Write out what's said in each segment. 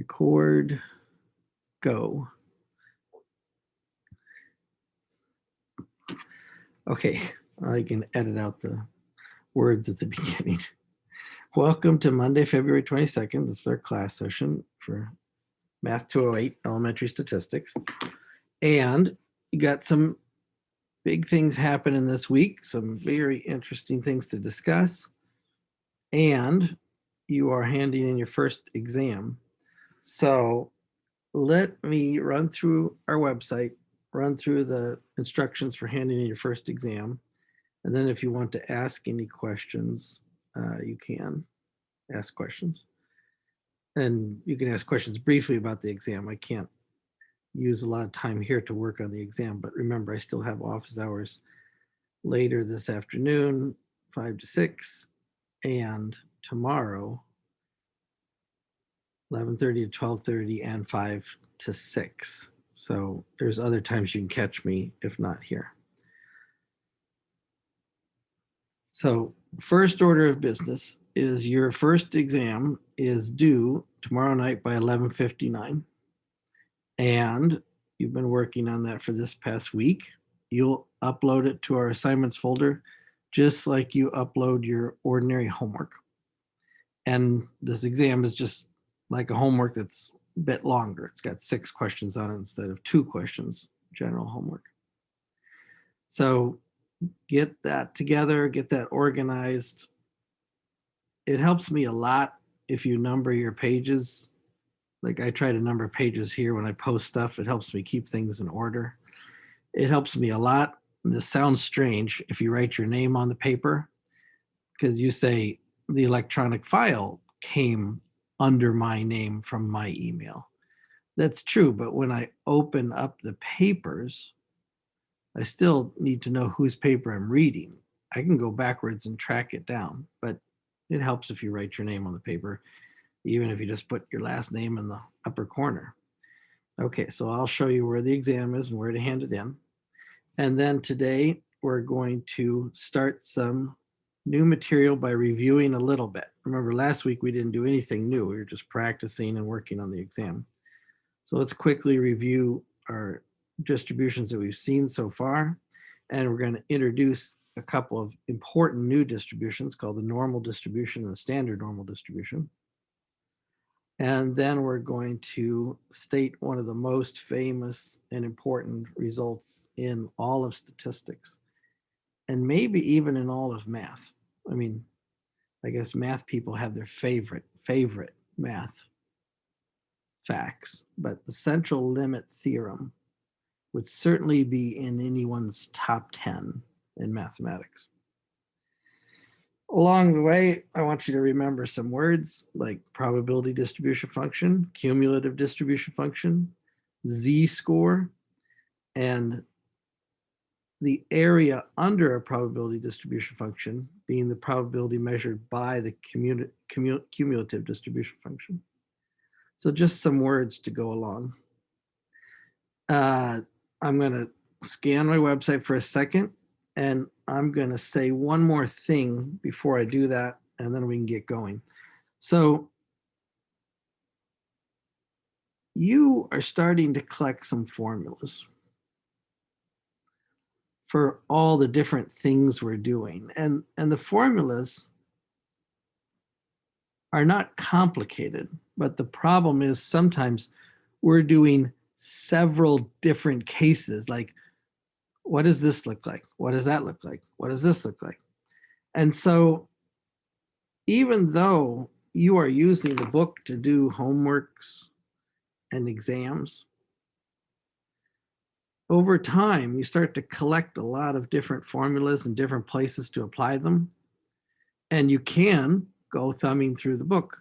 Record, go. Okay, I can edit out the words at the beginning. Welcome to Monday, February 22nd. This is our class session for Math 208, Elementary Statistics. And you got some big things happening this week, some very interesting things to discuss. And you are handing in your first exam. So let me run through our website, run through the instructions for handing in your first exam. And then if you want to ask any questions, you can ask questions. And you can ask questions briefly about the exam. I can't use a lot of time here to work on the exam, but remember, I still have office hours later this afternoon, 5 to 6, and tomorrow, 11:30 to 12:30 and 5 to 6. So there's other times you can catch me if not here. So first order of business is your first exam is due tomorrow night by 11:59. And you've been working on that for this past week. You'll upload it to our assignments folder, just like you upload your ordinary homework. And this exam is just like a homework that's a bit longer. It's got 6 questions on it instead of 2 questions, general homework. So get that together, get that organized. It helps me a lot if you number your pages. Like I try to number pages here when I post stuff. It helps me keep things in order. It helps me a lot. This sounds strange if you write your name on the paper, because you say the electronic file came under my name from my email. That's true, but when I open up the papers, I still need to know whose paper I'm reading. I can go backwards and track it down, but it helps if you write your name on the paper, even if you just put your last name in the upper corner. Okay, so I'll show you where the exam is and where to hand it in. And then today we're going to start some new material by reviewing a little bit. Remember, last week we didn't do anything new. We were just practicing and working on the exam. So let's quickly review our distributions that we've seen so far. And we're going to introduce a couple of important new distributions called the normal distribution and the standard normal distribution. And then we're going to state one of the most famous and important results in all of statistics, and maybe even in all of math. I mean, I guess math people have their favorite math facts, but the central limit theorem would certainly be in anyone's top 10 in mathematics. Along the way, I want you to remember some words like probability distribution function, cumulative distribution function, z-score, and the area under a probability distribution function being the probability measured by the cumulative distribution function. So just some words to go along. I'm going to scan my website for a second, and I'm going to say one more thing before I do that, and then we can get going. So you are starting to collect some formulas for all the different things we're doing. And the formulas are not complicated, but the problem is sometimes we're doing several different cases, like, what does this look like? What does that look like? What does this look like? And so even though you are using the book to do homeworks and exams, over time, you start to collect a lot of different formulas and different places to apply them. And you can go thumbing through the book,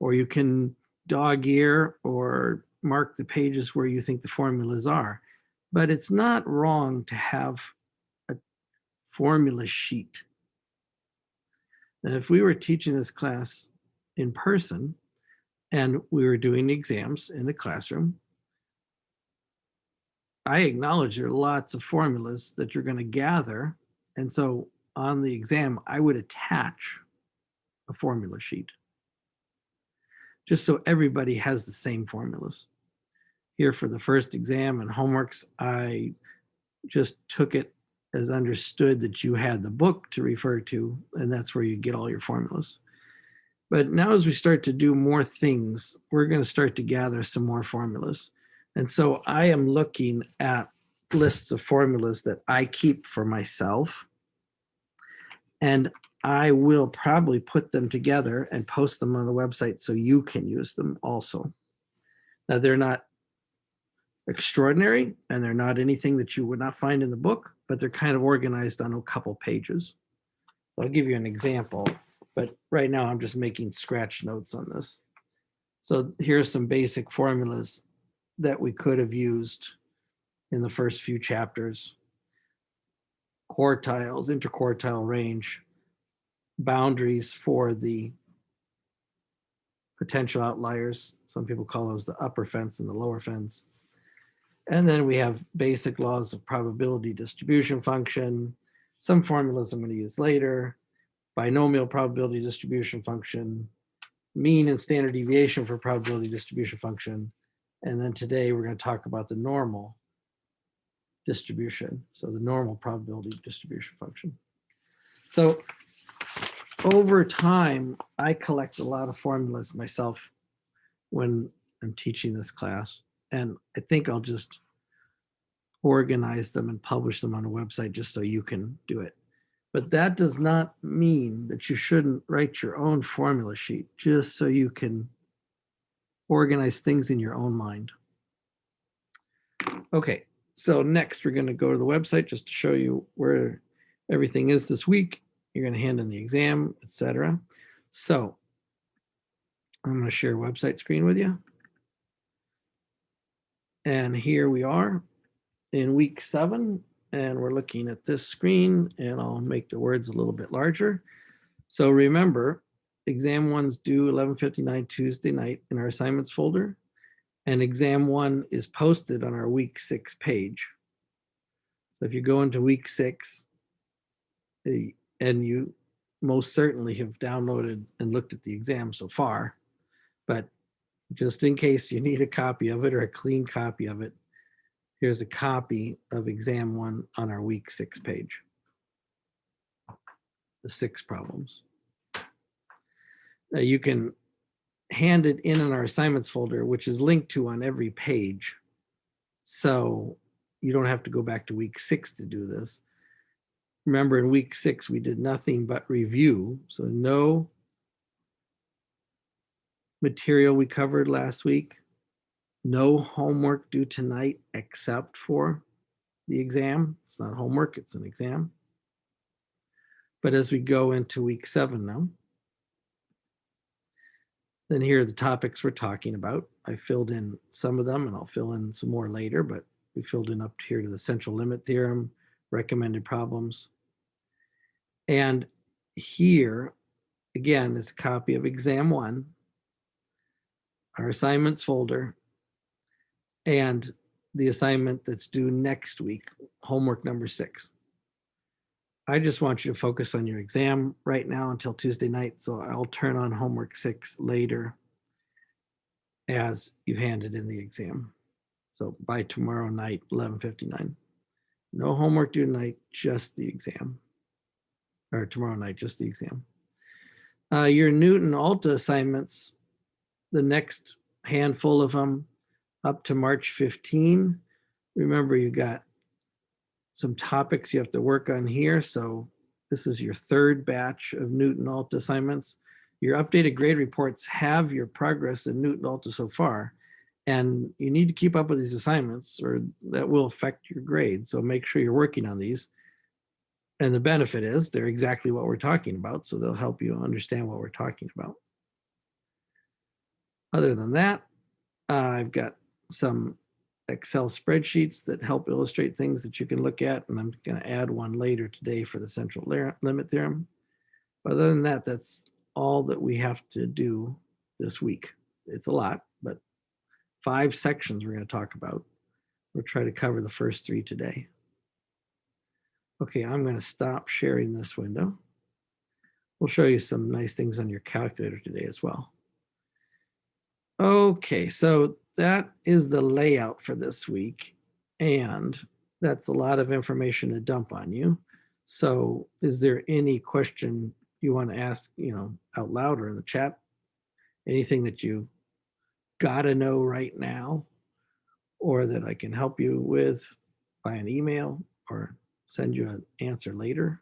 or you can dog ear or mark the pages where you think the formulas are. But it's not wrong to have a formula sheet. And if we were teaching this class in person and we were doing exams in the classroom, I acknowledge there are lots of formulas that you're going to gather. And so on the exam, I would attach a formula sheet, just so everybody has the same formulas. Here for the first exam and homeworks, I just took it as understood that you had the book to refer to, and that's where you get all your formulas. But now as we start to do more things, we're going to start to gather some more formulas. And so I am looking at lists of formulas that I keep for myself. And I will probably put them together and post them on the website so you can use them also. Now, they're not extraordinary and they're not anything that you would not find in the book, but they're kind of organized on a couple pages. I'll give you an example, but right now I'm just making scratch notes on this. So here's some basic formulas that we could have used in the first few chapters. Quartiles, interquartile range, boundaries for the potential outliers. Some people call those the upper fence and the lower fence. And then we have basic laws of probability distribution function, some formulas I'm going to use later, binomial probability distribution function, mean and standard deviation for probability distribution function. And then today we're going to talk about the normal distribution, so the normal probability distribution function. So over time, I collect a lot of formulas myself when I'm teaching this class. And I think I'll just organize them and publish them on a website just so you can do it. But that does not mean that you shouldn't write your own formula sheet just so you can organize things in your own mind. Okay, so next we're going to go to the website just to show you where everything is this week. You're going to hand in the exam, etc. So I'm going to share a website screen with you. And here we are in week 7, and we're looking at this screen, and I'll make the words a little bit larger. So remember, exam 1's due 11:59 Tuesday night in our assignments folder, and exam 1 is posted on our week 6 page. So if you go into week 6, and you most certainly have downloaded and looked at the exam so far, but just in case you need a copy of it or a clean copy of it, here's a copy of exam 1 on our week 6 page. The 6 problems. Now you can hand it in our assignments folder, which is linked to on every page. So you don't have to go back to week 6 to do this. Remember, in week 6, we did nothing but review. So no material we covered last week, no homework due tonight except for the exam. It's not homework, it's an exam. But as we go into week 7 now, then here are the topics we're talking about. I filled in some of them and I'll fill in some more later, but we filled in up here to the central limit theorem, recommended problems. And here, again, is a copy of exam 1, our assignments folder, and the assignment that's due next week, homework number 6. I just want you to focus on your exam right now until Tuesday night, so I'll turn on homework 6 later as you've handed in the exam. So by tomorrow night, 11:59. No homework due tonight, just the exam. Or tomorrow night, just the exam. Your Newton Alta assignments, the next handful of them up to March 15. Remember, you got some topics you have to work on here. So this is your 3rd batch of Newton Alta assignments. Your updated grade reports have your progress in Newton Alta so far. And you need to keep up with these assignments or that will affect your grade. So make sure you're working on these. And the benefit is they're exactly what we're talking about. So they'll help you understand what we're talking about. Other than that, I've got some Excel spreadsheets that help illustrate things that you can look at. And I'm going to add one later today for the central limit theorem. But other than that, that's all that we have to do this week. It's a lot, but 5 sections we're going to talk about. We'll try to cover the first 3 today. Okay, I'm going to stop sharing this window. We'll show you some nice things on your calculator today as well. Okay, so that is the layout for this week, and that's a lot of information to dump on you. So is there any question you want to ask, out loud or in the chat? Anything that you gotta know right now, or that I can help you with by an email or send you an answer later?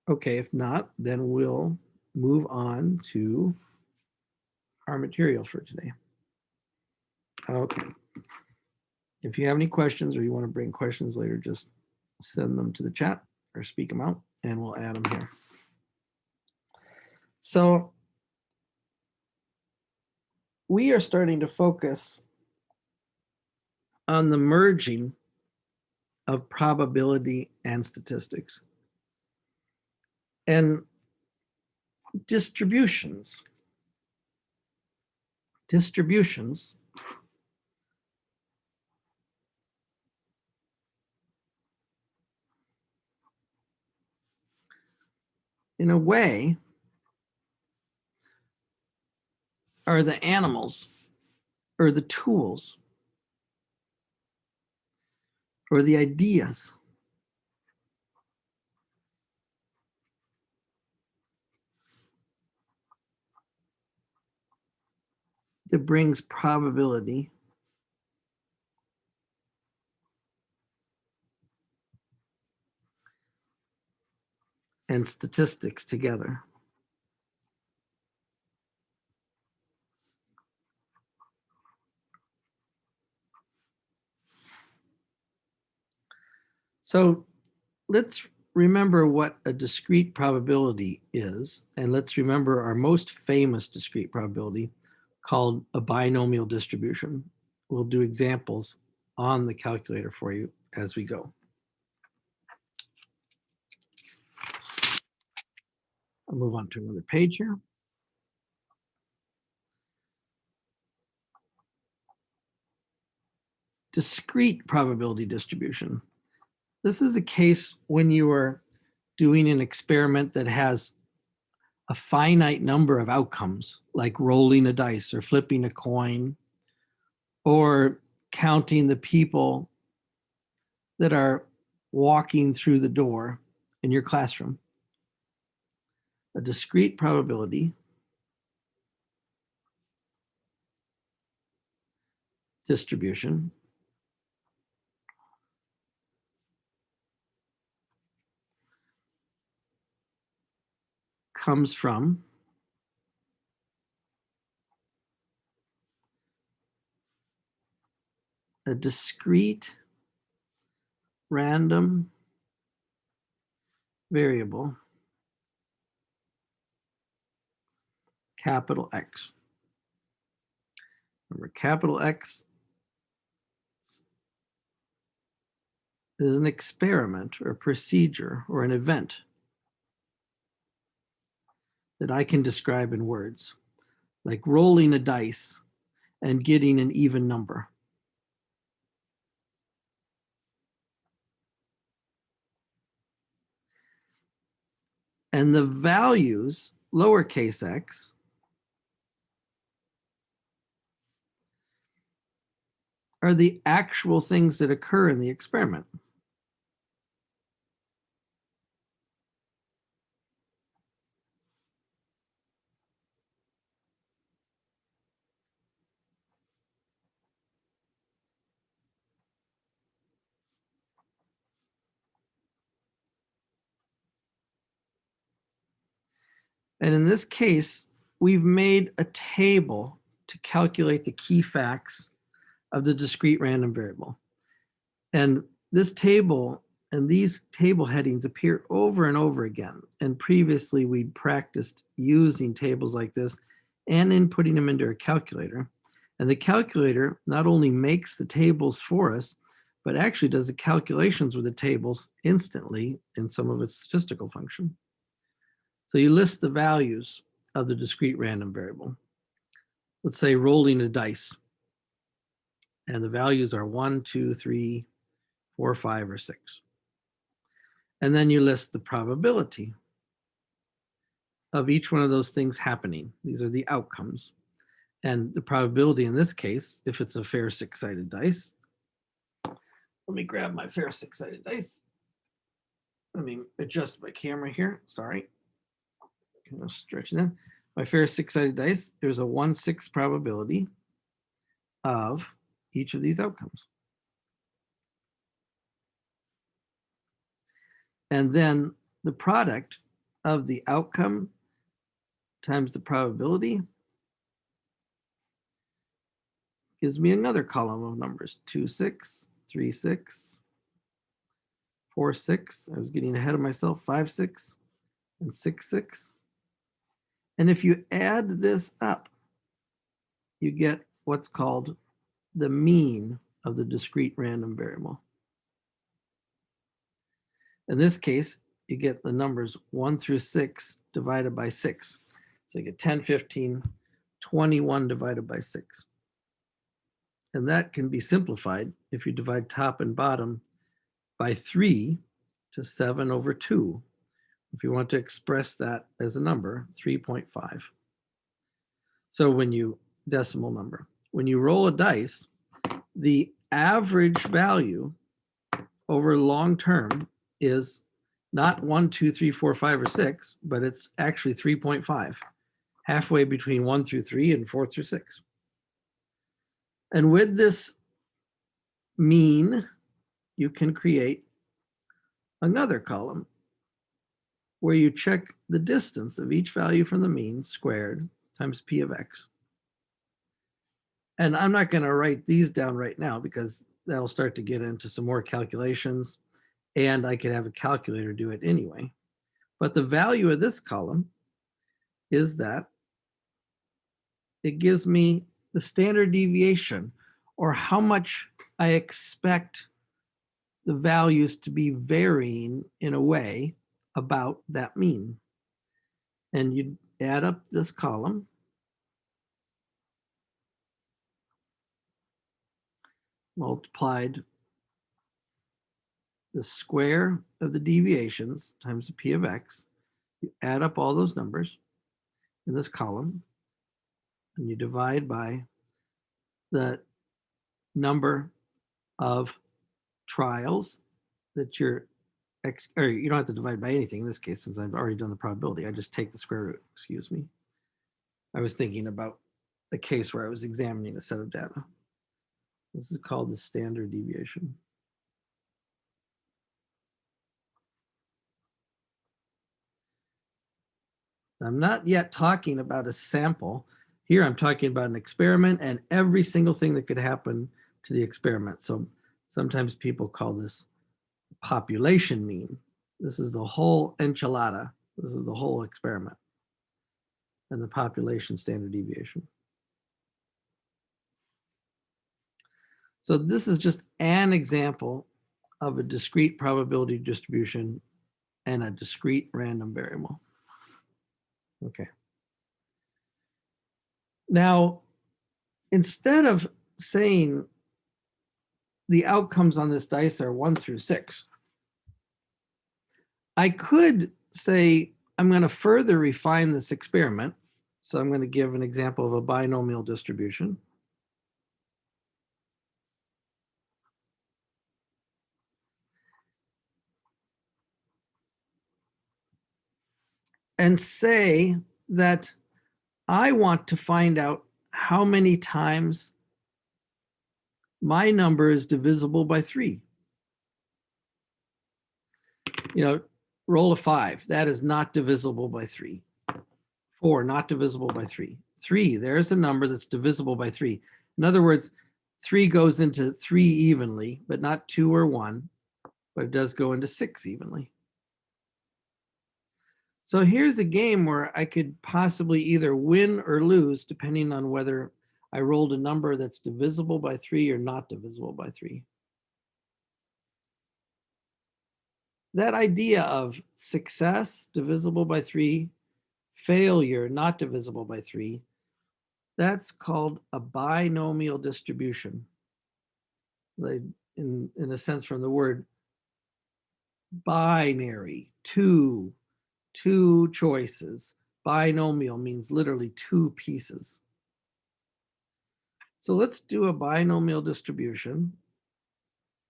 Okay, if not, then we'll move on to our material for today. Okay. If you have any questions or you want to bring questions later, just send them to the chat or speak them out and we'll add them here. So we are starting to focus on the merging of probability and statistics and distributions. Distributions in a way are the animals or the tools or the ideas that brings probability and statistics together. So let's remember what a discrete probability is, and let's remember our most famous discrete probability called a binomial distribution. We'll do examples on the calculator for you as we go. I'll move on to another page here. Discrete probability distribution. This is a case when you are doing an experiment that has a finite number of outcomes, like rolling a dice or flipping a coin, or counting the people that are walking through the door in your classroom. A discrete probability distribution comes from a discrete random variable, capital X. Remember, capital X is an experiment or procedure or an event that I can describe in words, like rolling a dice and getting an even number. And the values, lowercase x, are the actual things that occur in the experiment. And in this case, we've made a table to calculate the key facts of the discrete random variable. And this table and these table headings appear over and over again. And previously we'd practiced using tables like this and inputting them into a calculator. And the calculator not only makes the tables for us, but actually does the calculations with the tables instantly in some of its statistical function. So you list the values of the discrete random variable. Let's say rolling a dice. And the values are 1, 2, 3, 4, 5, or 6. And then you list the probability of each one of those things happening. These are the outcomes. And the probability in this case, if it's a fair six-sided dice, let me grab my fair six-sided dice. Let me adjust my camera here. Sorry. Kind of stretching them. My fair six-sided dice, there's a 1/6 probability of each of these outcomes. And then the product of the outcome times the probability gives me another column of numbers, 2, 6, 3, 6, 4, 6. I was getting ahead of myself, 5, 6, and 6, 6. And if you add this up, you get what's called the mean of the discrete random variable. In this case, you get the numbers 1 through 6 divided by 6. So you get 10, 15, 21 divided by 6. And that can be simplified if you divide top and bottom by 3 to 7 over 2. If you want to express that as a number, 3.5. So when you decimal number, when you roll a dice, the average value over long term is not 1, 2, 3, 4, 5, or 6, but it's actually 3.5, halfway between 1 through 3 and 4 through 6. And with this mean, you can create another column where you check the distance of each value from the mean squared times p of x. And I'm not going to write these down right now because that'll start to get into some more calculations, and I could have a calculator do it anyway. But the value of this column is that it gives me the standard deviation, or how much I expect the values to be varying in a way about that mean. And you add up this column, multiplied the square of the deviations times the p of x. You add up all those numbers in this column, and you divide by the number of trials that you're, or you don't have to divide by anything in this case since I've already done the probability. I just take the square root, excuse me. I was thinking about a case where I was examining a set of data. This is called the standard deviation. I'm not yet talking about a sample. Here I'm talking about an experiment and every single thing that could happen to the experiment. So sometimes people call this population mean. This is the whole enchilada. This is the whole experiment. And the population standard deviation. So this is just an example of a discrete probability distribution and a discrete random variable. Okay. Now, instead of saying the outcomes on this dice are 1 through 6, I could say I'm going to further refine this experiment. So I'm going to give an example of a binomial distribution. And say that I want to find out how many times my number is divisible by 3. You know, roll a 5. That is not divisible by 3. 4, not divisible by 3. 3, there's a number that's divisible by 3. In other words, 3 goes into 3 evenly, but not 2 or 1, but it does go into 6 evenly. So here's a game where I could possibly either win or lose depending on whether I rolled a number that's divisible by 3 or not divisible by 3. That idea of success, divisible by 3, failure, not divisible by 3, that's called a binomial distribution. Like in a sense from the word binary, two choices. Binomial means literally two pieces. So let's do a binomial distribution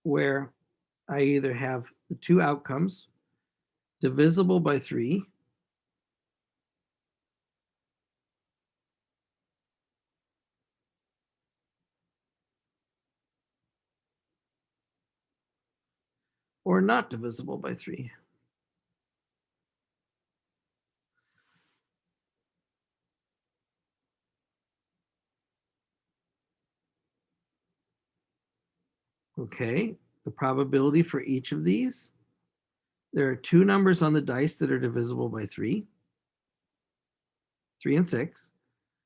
where I either have the two outcomes divisible by 3 or not divisible by 3. Okay, the probability for each of these. There are two numbers on the dice that are divisible by 3, 3 and 6.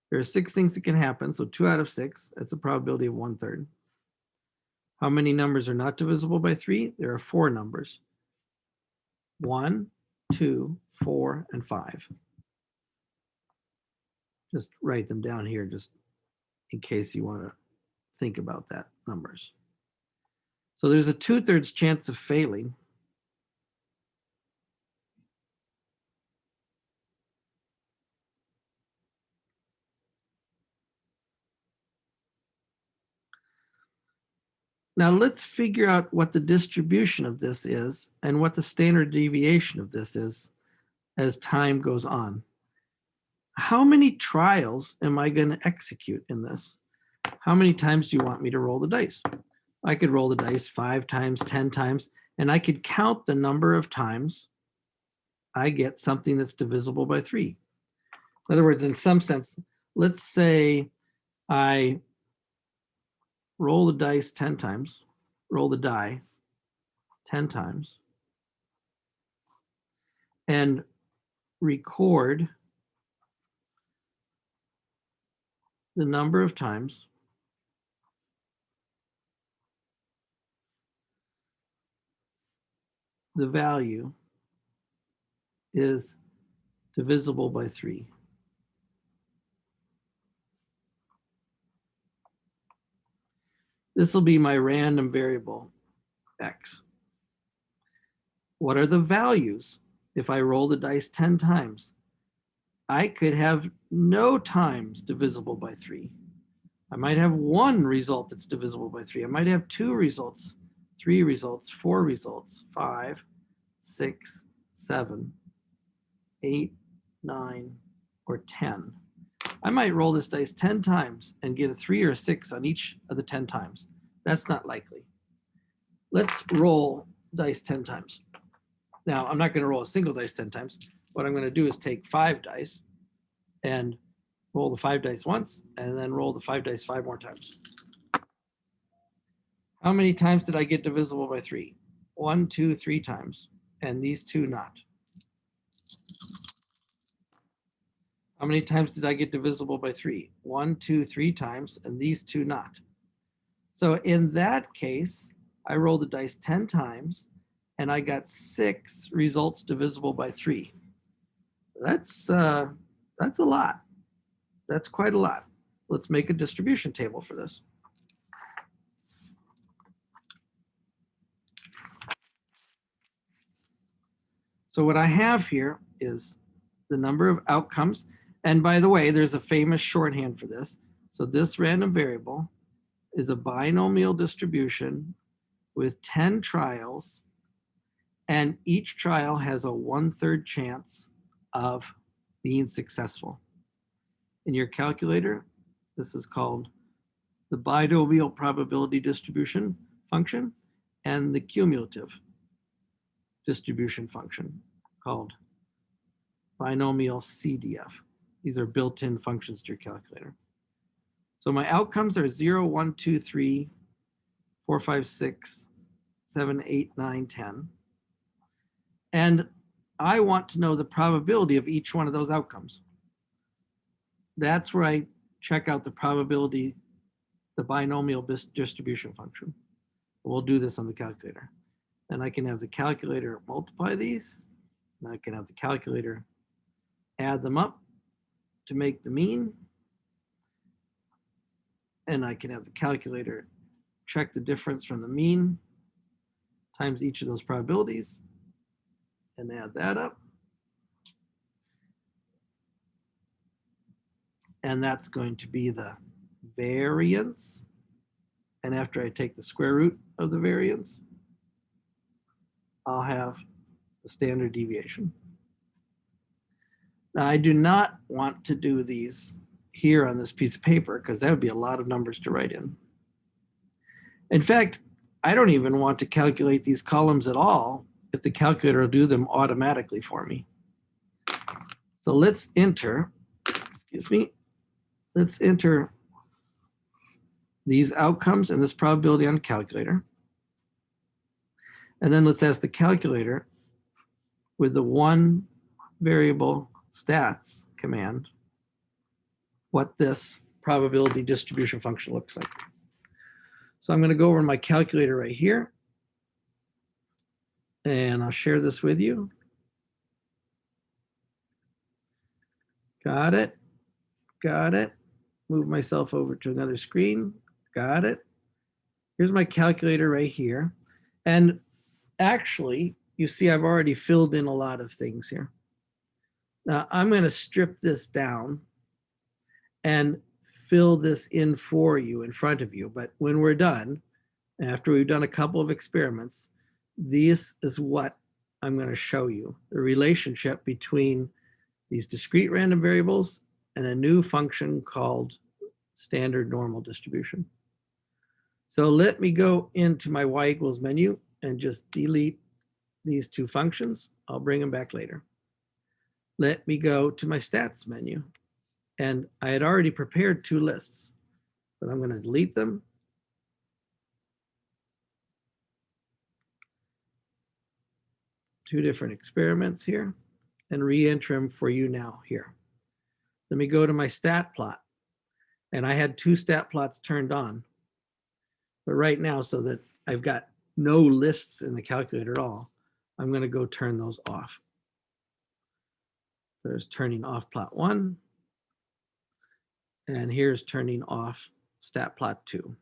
There are 6 things that can happen, so 2 out of 6, that's a probability of 1/3. How many numbers are not divisible by 3? There are 4 numbers. 1, 2, 4, and 5. Just write them down here just in case you want to think about that numbers. So there's a 2/3 chance of failing. Now let's figure out what the distribution of this is and what the standard deviation of this is as time goes on. How many trials am I going to execute in this? How many times do you want me to roll the dice? I could roll the dice 5 times, 10 times, and I could count the number of times I get something that's divisible by 3. In other words, in some sense, let's say I roll the dice 10 times, roll the die 10 times, and record the number of times the value is divisible by 3. This will be my random variable x. What are the values if I roll the dice 10 times? I could have no times divisible by 3. I might have one result that's divisible by 3. I might have 2 results, 3 results, 4 results, 5, 6, 7, 8, 9, or 10. I might roll this dice 10 times and get a 3 or a 6 on each of the 10 times. That's not likely. Let's roll dice 10 times. Now, I'm not going to roll a single dice 10 times. What I'm going to do is take 5 dice and roll the 5 dice once, and then roll the 5 dice 5 more times. How many times did I get divisible by 3? 1, 2, 3 times, and these 2 not. How many times did I get divisible by 3? 1, 2, 3 times, and these 2 not. So in that case, I rolled the dice 10 times, and I got 6 results divisible by 3. That's a lot. That's quite a lot. Let's make a distribution table for this. So what I have here is the number of outcomes. And by the way, there's a famous shorthand for this. So this random variable is a binomial distribution with 10 trials, and each trial has a 1/3 chance of being successful. In your calculator, this is called the binomial probability distribution function and the cumulative distribution function called Binomialcdf. These are built-in functions to your calculator. So my outcomes are 0, 1, 2, 3, 4, 5, 6, 7, 8, 9, 10. And I want to know the probability of each one of those outcomes. That's where I check out the probability, the binomial distribution function. We'll do this on the calculator. And I can have the calculator multiply these, and I can have the calculator add them up to make the mean, and I can have the calculator subtract the difference from the mean times each of those probabilities and add that up. And that's going to be the variance. And after I take the square root of the variance, I'll have the standard deviation. Now, I do not want to do these here on this piece of paper because that would be a lot of numbers to write in. In fact, I don't even want to calculate these columns at all if the calculator will do them automatically for me. So let's enter, let's enter these outcomes and this probability on the calculator. And then let's ask the calculator with the one variable stats command what this probability distribution function looks like. So I'm going to go over my calculator right here. And I'll share this with you. Got it. Got it. Move myself over to another screen. Got it. Here's my calculator right here. And actually, you see I've already filled in a lot of things here. Now I'm going to strip this down and fill this in for you in front of you. But when we're done, after we've done a couple of experiments, this is what I'm going to show you, the relationship between these discrete random variables and a new function called standard normal distribution. So let me go into my y equals menu and just delete these two functions. I'll bring them back later. Let me go to my stats menu. And I had already prepared two lists, but I'm going to delete them. Two different experiments here and re-enter them for you now here. Let me go to my stat plot. And I had two stat plots turned on. But right now, so that I've got no lists in the calculator at all, I'm going to go turn those off. There's turning off plot 1. And here's turning off stat plot 2.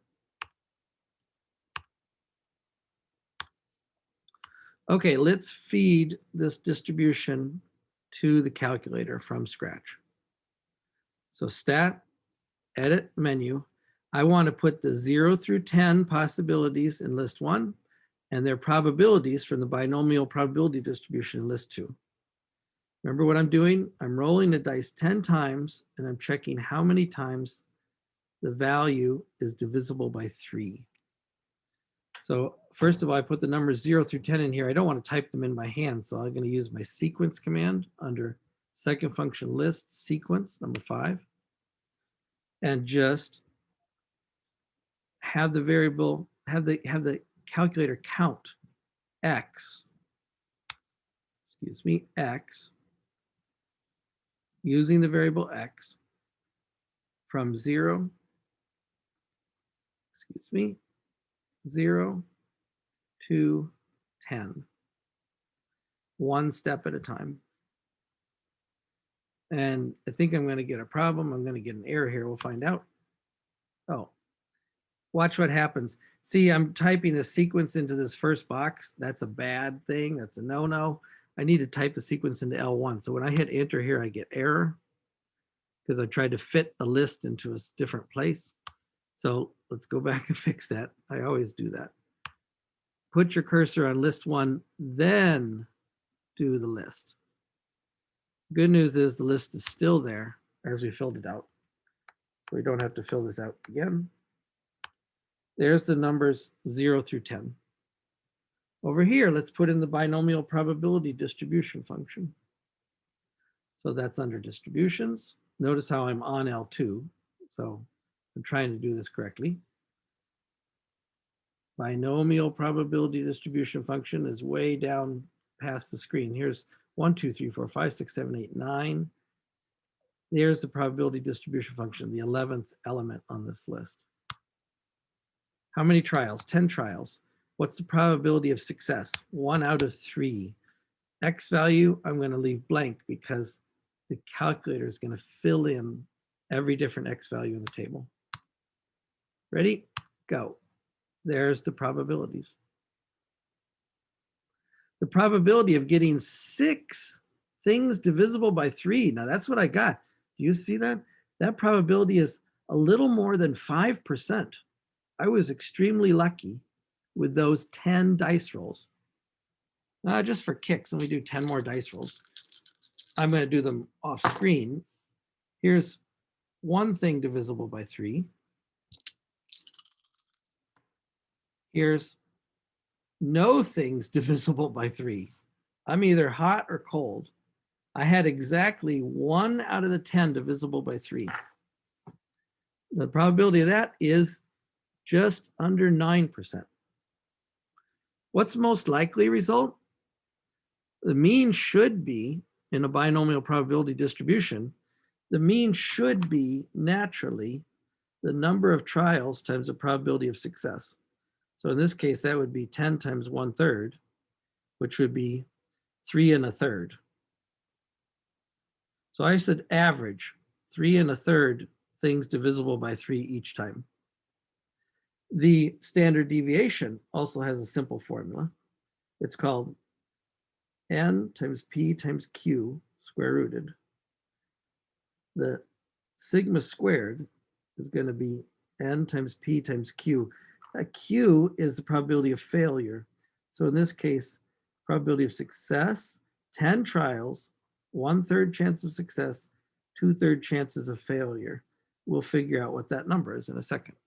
Okay, let's feed this distribution to the calculator from scratch. So stat, edit menu. I want to put the 0 through 10 possibilities in list 1 and their probabilities from the binomial probability distribution in list 2. Remember what I'm doing? I'm rolling the dice 10 times and I'm checking how many times the value is divisible by 3. So first of all, I put the numbers 0 through 10 in here. I don't want to type them in by hand, so I'm going to use my sequence command under second function list sequence number 5, and just have the variable, have the calculator count x, x, using the variable x from 0, 0 to 10, one step at a time. And I think I'm going to get a problem. I'm going to get an error here. We'll find out. Oh, watch what happens. See, I'm typing the sequence into this first box. That's a bad thing. That's a no-no. I need to type the sequence into L1. So when I hit enter here, I get error because I tried to fit a list into a different place. So let's go back and fix that. I always do that. Put your cursor on list 1, then do the list. Good news is the list is still there as we filled it out. So we don't have to fill this out again. There's the numbers 0 through 10. Over here, let's put in the binomial probability distribution function. So that's under distributions. Notice how I'm on L2. So I'm trying to do this correctly. Binomial probability distribution function is way down past the screen. Here's 1, 2, 3, 4, 5, 6, 7, 8, 9. There's the probability distribution function, the 11th element on this list. How many trials? 10 trials. What's the probability of success? 1 out of 3. X value, I'm going to leave blank because the calculator is going to fill in every different X value in the table. Ready? Go. There's the probabilities. The probability of getting 6 things divisible by 3. Now that's what I got. Do you see that? That probability is a little more than 5%. I was extremely lucky with those 10 dice rolls. Just for kicks, let me do 10 more dice rolls. I'm going to do them off screen. Here's 1 thing divisible by 3. Here's no things divisible by 3. I'm either hot or cold. I had exactly 1 out of the 10 divisible by 3. The probability of that is just under 9%. What's the most likely result? The mean should be, in a binomial probability distribution, the mean should be naturally the number of trials times the probability of success. So in this case, that would be 10 times 1/3, which would be 3 1/3. So I said average 3 1/3 things divisible by 3 each time. The standard deviation also has a simple formula. It's called n times p times q square rooted. The sigma squared is going to be n times p times q. A q is the probability of failure. So in this case, probability of success, 10 trials, 1/3 chance of success, 2/3 chances of failure. We'll figure out what that number is in a second.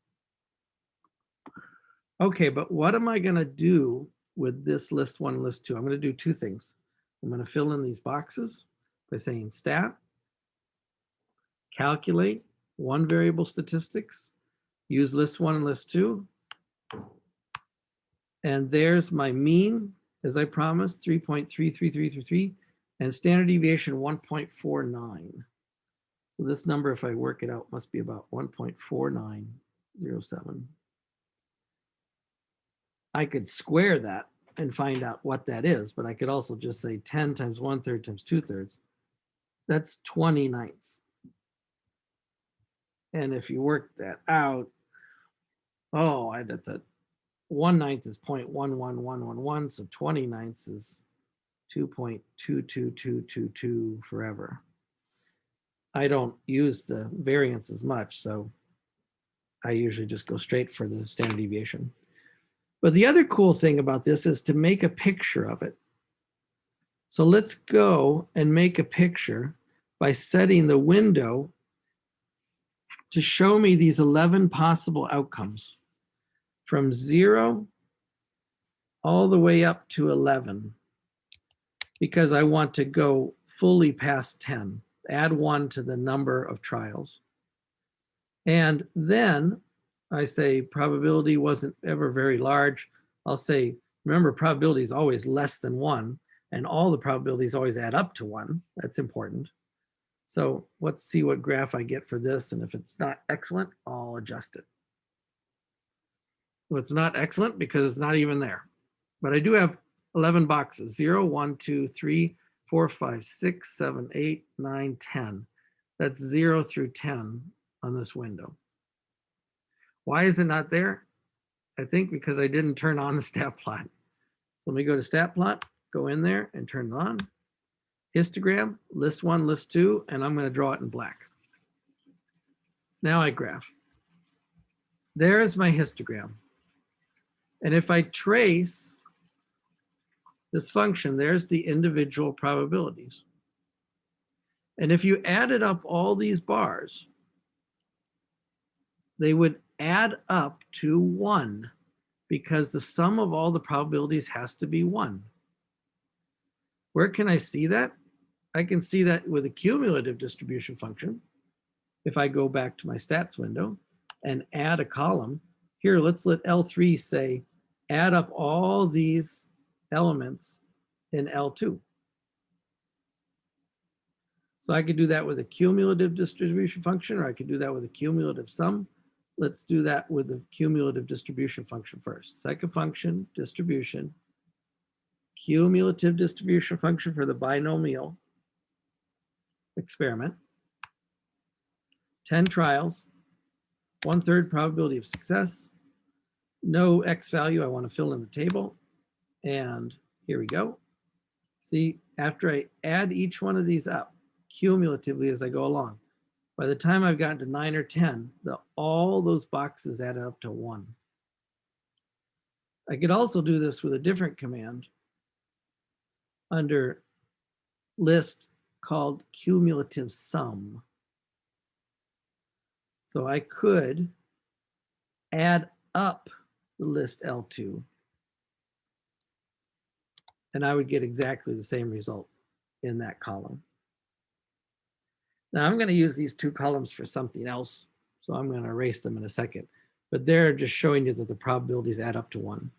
Okay, but what am I going to do with this list 1 and list 2? I'm going to do 2 things. I'm going to fill in these boxes by saying stat, calculate 1 variable statistics, use list 1 and list 2. And there's my mean, as I promised, 3.33333, and standard deviation 1.49. So this number, if I work it out, must be about 1.4907. I could square that and find out what that is, but I could also just say 10 times 1/3 times 2/3. That's 20/9. And if you work that out, that's a 1/9 is 0.11111, so 20/9 is 2.22222 forever. I don't use the variance as much, so I usually just go straight for the standard deviation. But the other cool thing about this is to make a picture of it. So let's go and make a picture by setting the window to show me these 11 possible outcomes from 0 all the way up to 11, because I want to go fully past 10, add 1 to the number of trials. And then I say probability wasn't ever very large. I'll say, remember, probability is always less than 1, and all the probabilities always add up to 1. That's important. So let's see what graph I get for this, and if it's not excellent, I'll adjust it. Well, it's not excellent because it's not even there. But I do have 11 boxes, 0, 1, 2, 3, 4, 5, 6, 7, 8, 9, 10. That's 0 through 10 on this window. Why is it not there? I think because I didn't turn on the stat plot. So let me go to stat plot, go in there and turn it on. Histogram, list 1, list 2, and I'm going to draw it in black. Now I graph. There's my histogram. And if I trace this function, there's the individual probabilities. And if you added up all these bars, they would add up to 1, because the sum of all the probabilities has to be 1. Where can I see that? I can see that with a cumulative distribution function. If I go back to my stats window and add a column, here, let's let L3 say, add up all these elements in L2. So I could do that with a cumulative distribution function, or I could do that with a cumulative sum. Let's do that with the cumulative distribution function first. Second function, distribution, cumulative distribution function for the binomial experiment. 10 trials, 1/3 probability of success, no X value I want to fill in the table. And here we go. See, after I add each one of these up cumulatively as I go along, by the time I've gotten to 9 or 10, all those boxes add up to 1. I could also do this with a different command under list called cumulative sum. So I could add up the list L2, and I would get exactly the same result in that column. Now I'm going to use these two columns for something else, so I'm going to erase them in a second. But they're just showing you that the probabilities add up to 1.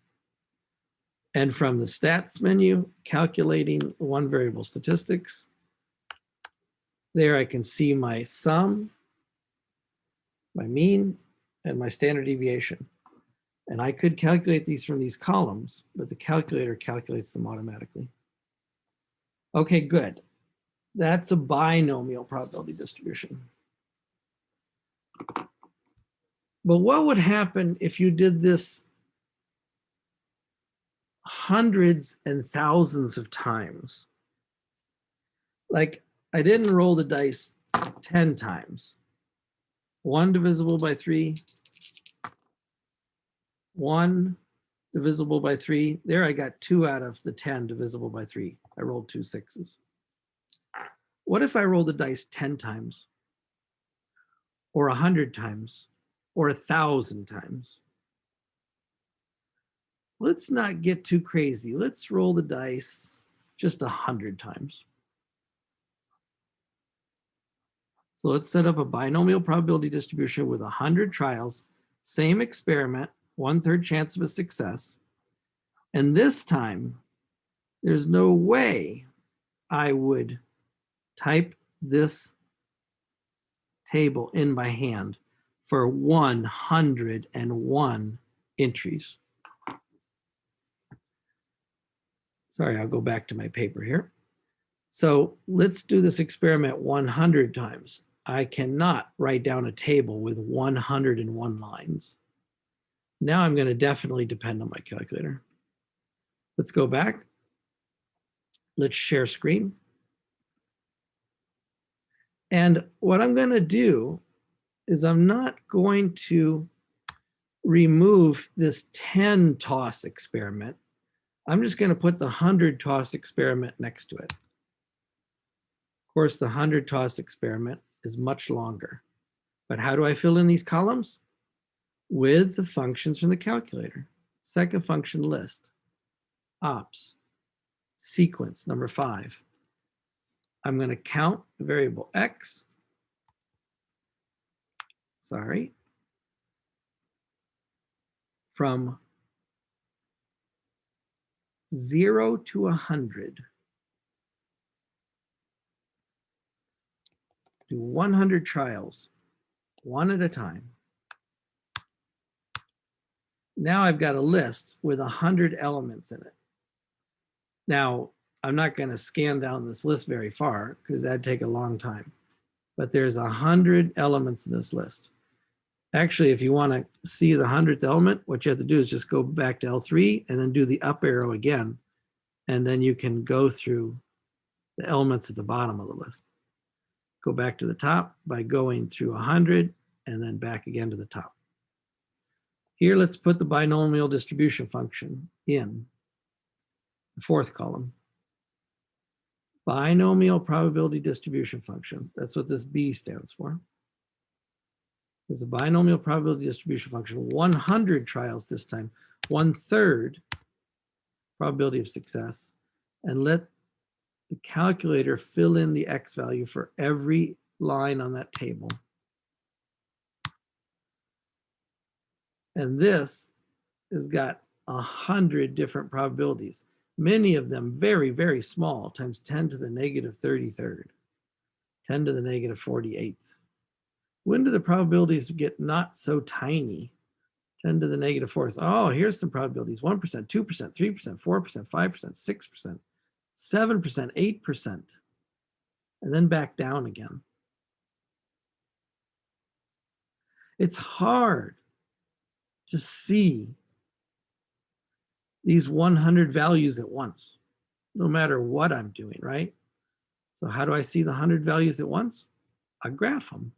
And from the stats menu, calculating one variable statistics, there I can see my sum, my mean, and my standard deviation. And I could calculate these from these columns, but the calculator calculates them automatically. Okay, good. That's a binomial probability distribution. But what would happen if you did this hundreds and thousands of times? Like, I didn't roll the dice 10 times. 1 divisible by 3, 1 divisible by 3. There I got 2 out of the 10 divisible by 3. I rolled 2 6s. What if I roll the dice 10 times? Or 100 times? Or 1,000 times? Let's not get too crazy. Let's roll the dice just 100 times. So let's set up a binomial probability distribution with 100 trials, same experiment, 1/3 chance of a success. And this time, there's no way I would type this table in by hand for 101 entries. Sorry, I'll go back to my paper here. So let's do this experiment 100 times. I cannot write down a table with 101 lines. Now I'm going to definitely depend on my calculator. Let's go back. Let's share screen. And what I'm going to do is I'm not going to remove this 10 toss experiment. I'm just going to put the 100 toss experiment next to it. Of course, the 100 toss experiment is much longer. But how do I fill in these columns? With the functions from the calculator. Second function list, ops, sequence, number 5. I'm going to count the variable x. Sorry. From 0 to 100. Do 100 trials, one at a time. Now I've got a list with 100 elements in it. Now, I'm not going to scan down this list very far because that'd take a long time. But there's 100 elements in this list. Actually, if you want to see the 100th element, what you have to do is just go back to L3 and then do the up arrow again. And then you can go through the elements at the bottom of the list. Go back to the top by going through 100 and then back again to the top. Here, let's put the binomial distribution function in the 4th column. Binomial probability distribution function. That's what this B stands for. There's a binomial probability distribution function, 100 trials this time, 1/3 probability of success, and let the calculator fill in the X value for every line on that table. And this has got 100 different probabilities, many of them very, very small, times 10 to the negative 33rd, 10 to the negative 48th. When do the probabilities get not so tiny? 10 to the negative 4th. Oh, here's some probabilities. 1%, 2%, 3%, 4%, 5%, 6%, 7%, 8%, and then back down again. It's hard to see these 100 values at once, no matter what I'm doing, right? So how do I see the 100 values at once? I graph them.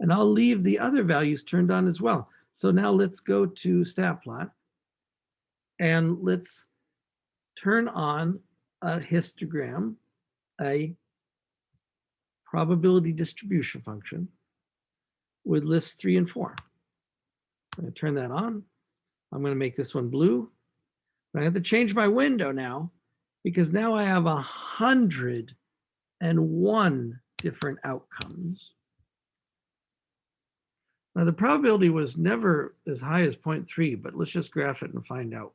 And I'll leave the other values turned on as well. So now let's go to stat plot and let's turn on a histogram, a probability distribution function with lists 3 and 4. I'm going to turn that on. I'm going to make this one blue. I have to change my window now because now I have 101 different outcomes. Now the probability was never as high as 0.3, but let's just graph it and find out.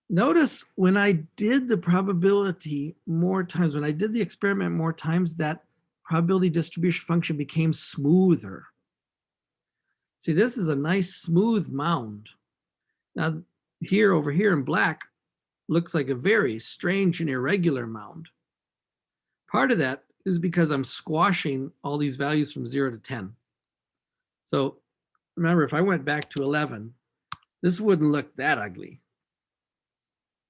Notice when I did the probability more times, when I did the experiment more times, that probability distribution function became smoother. See, this is a nice smooth mound. Now here, over here in black, looks like a very strange and irregular mound. Part of that is because I'm squashing all these values from 0 to 10. So remember, if I went back to 11, this wouldn't look that ugly.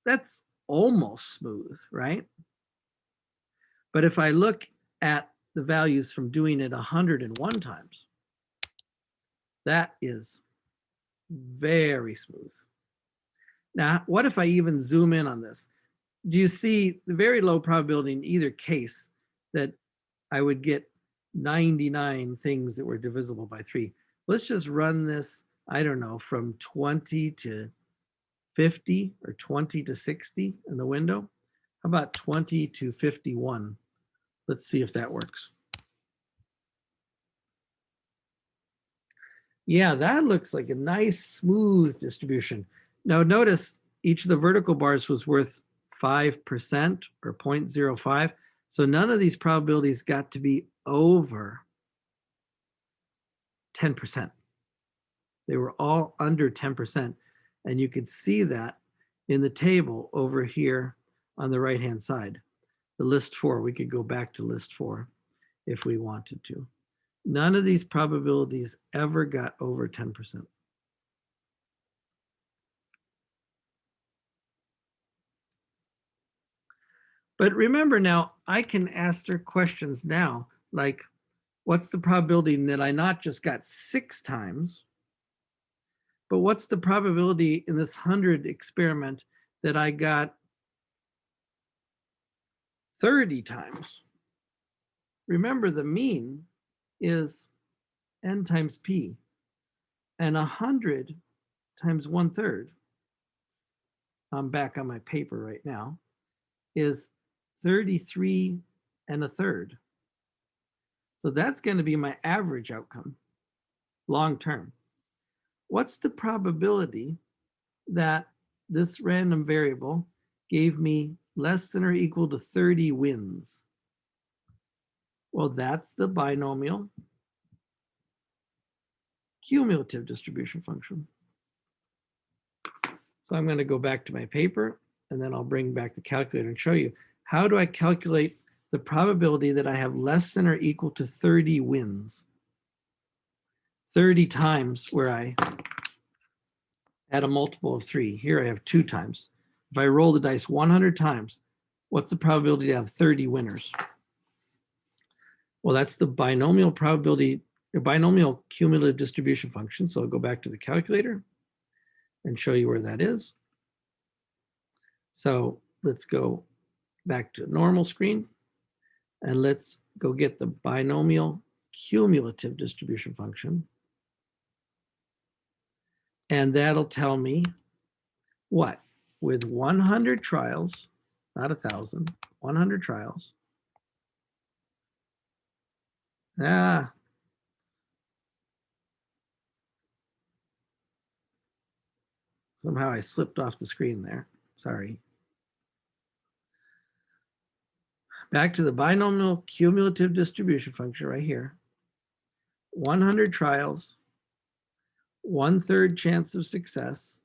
That's almost smooth, right? But if I look at the values from doing it 101 times, that is very smooth. Now, what if I even zoom in on this? Do you see the very low probability in either case that I would get 99 things that were divisible by 3? Let's just run this, I don't know, from 20 to 50 or 20 to 60 in the window. How about 20 to 51? Let's see if that works. Yeah, that looks like a nice smooth distribution. Now notice each of the vertical bars was worth 5% or 0.05. So none of these probabilities got to be over 10%. They were all under 10%. And you could see that in the table over here on the right-hand side. The list 4, we could go back to list 4 if we wanted to. None of these probabilities ever got over 10%. But remember now, I can ask her questions now, like, what's the probability that I not just got 6 times, but what's the probability in this 100 experiment that I got 30 times? Remember, the mean is n times p, and 100 times 1/3, I'm back on my paper right now, is 33 1/3. So that's going to be my average outcome long term. What's the probability that this random variable gave me less than or equal to 30 wins? Well, that's the binomial cumulative distribution function. So I'm going to go back to my paper, and then I'll bring back the calculator and show you how do I calculate the probability that I have less than or equal to 30 wins. 30 times where I add a multiple of 3. Here I have 2 times. If I roll the dice 100 times, what's the probability to have 30 winners? Well, that's the binomial probability, the binomial cumulative distribution function. So I'll go back to the calculator and show you where that is. So let's go back to normal screen, and let's go get the binomial cumulative distribution function. And that'll tell me what? With 100 trials, not 1,000, 100 trials. Somehow I slipped off the screen there. Sorry. Back to the binomial cumulative distribution function right here. 100 trials, 1/3 chance of success,